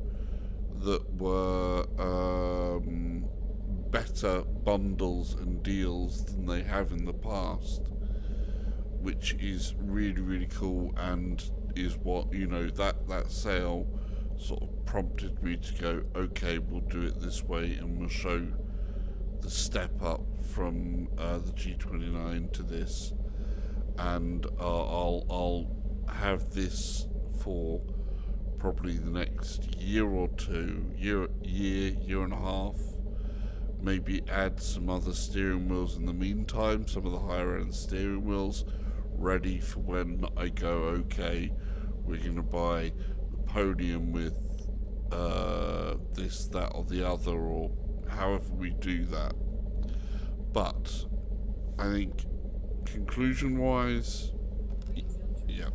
that were better bundles and deals than they have in the past, which is really, really cool, and is what, you know, that sale sort of prompted me to go, okay, we'll do it this way, and we'll show the step up from the G29 to this, and I'll have this for probably the next year or two, year and a half. Maybe add some other steering wheels in the meantime, some of the higher end steering wheels, ready for when I go, okay, we're going to buy the podium with this, that, or the other, or however we do that. But I think conclusion wise, yeah.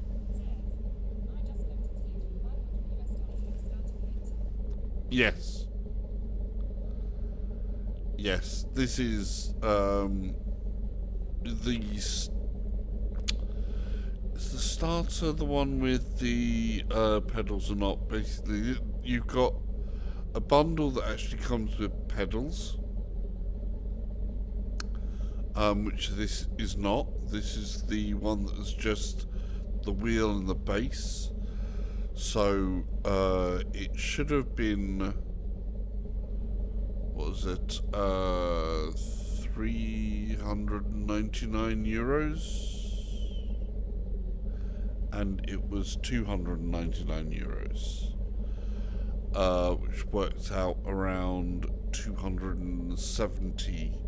Yes. Yes, this is it's the starter, the one with the pedals or not. Basically, you've got a bundle that actually comes with pedals, which this is not. This is the one that is just the wheel and the base. So it should have been, what was it, €399, and it was €299, which works out around £270.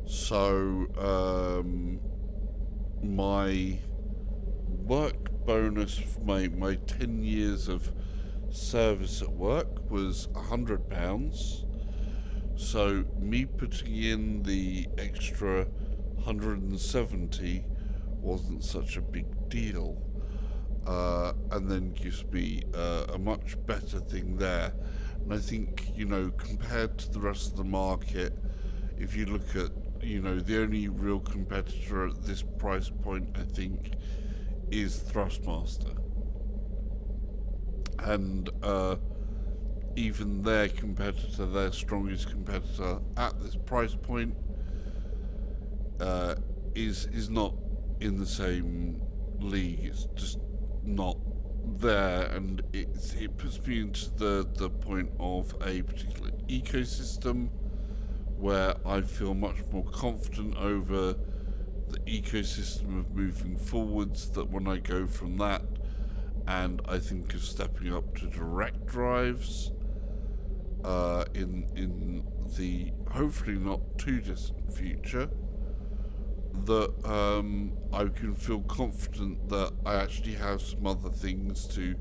So my work bonus for my 10 years of service at work was £100. So me putting in the extra 170 wasn't such a big deal, and then gives me a much better thing there. And I think, you know, compared to the rest of the market, if you look at, you know, the only real competitor at this price point, I think, is Thrustmaster. And even their competitor, their strongest competitor at this price point, is not in the same league. It's just not there, and it puts me into the point of a particular ecosystem where I feel much more confident over the ecosystem of moving forwards, that when I go from that and I think of stepping up to direct drives in the hopefully not too distant future, that I can feel confident that I actually have some other things to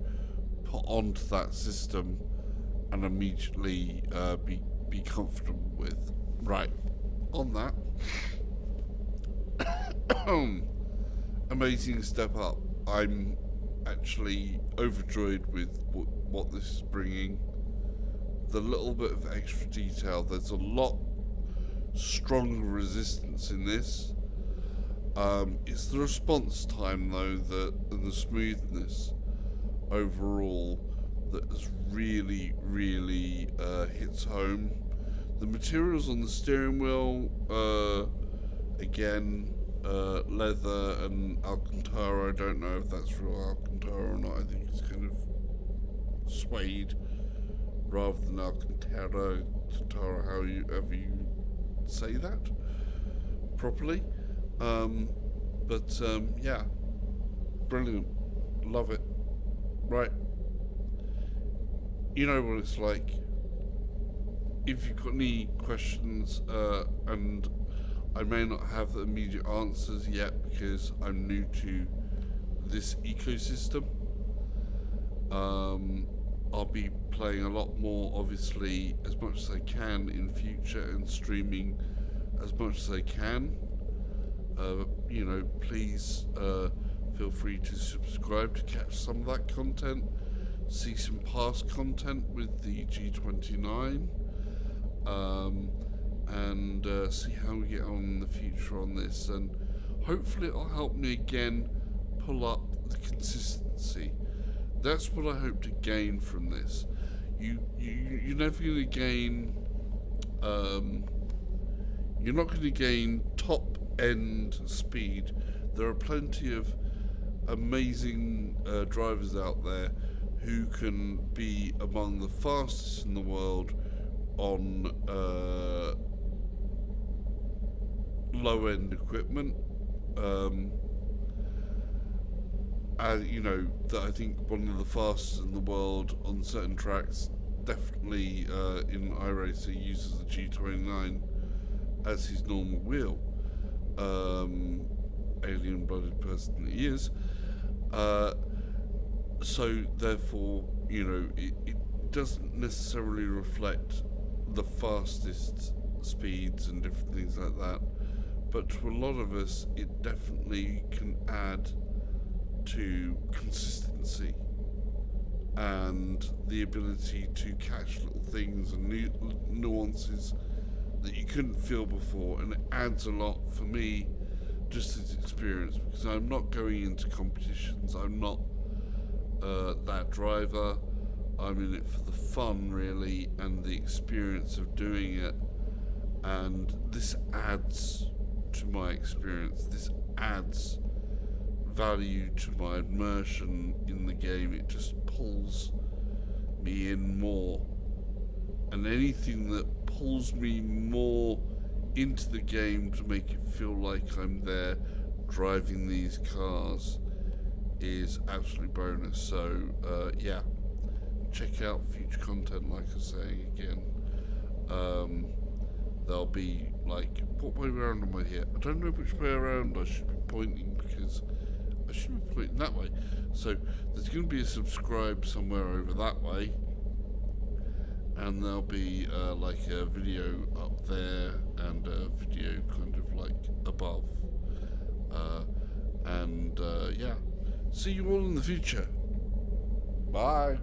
put onto that system and immediately be comfortable with. Right, on that, amazing step up. I'm actually overjoyed with what this is bringing. The little bit of extra detail, there's a lot stronger resistance in this. It's the response time though, and the smoothness overall that has really hits home. The materials on the steering wheel, again, leather and Alcantara. I don't know if that's real Alcantara or not. I think it's kind of suede rather than Alcantara, however you say that properly. Yeah, brilliant, love it. Right, you know what it's like. If you've got any questions, and I may not have the immediate answers yet because I'm new to this ecosystem, I'll be playing a lot more, obviously, as much as I can in future, and streaming as much as I can. Please feel free to subscribe to catch some of that content, see some past content with the G29, and see how we get on in the future on this, and hopefully it'll help me again pull up the consistency. That's what I hope to gain from this. You're never going to gain, you're not going to gain top end speed. There are plenty of amazing drivers out there who can be among the fastest in the world on low end equipment. That I think one of the fastest in the world on certain tracks, definitely in iRacer, uses the G29 as his normal wheel. Alien blooded person that he is. So therefore, it doesn't necessarily reflect the fastest speeds and different things like that, but to a lot of us it definitely can add to consistency and the ability to catch little things and nuances that you couldn't feel before, and it adds a lot for me just as experience, because I'm not going into competitions, I'm not that driver, I'm in it for the fun really and the experience of doing it, and this adds to my experience, this adds value to my immersion in the game. It just pulls me in more, and anything that pulls me more into the game to make it feel like I'm there driving these cars is absolutely bonus. So yeah, check out future content, like I was saying again. There'll be like, what way around am I here? I don't know which way around I should be pointing, because I should be pointing that way. So there's going to be a subscribe somewhere over that way, and there'll be like a video up there and a video kind of like above, and yeah, see you all in the future. Bye.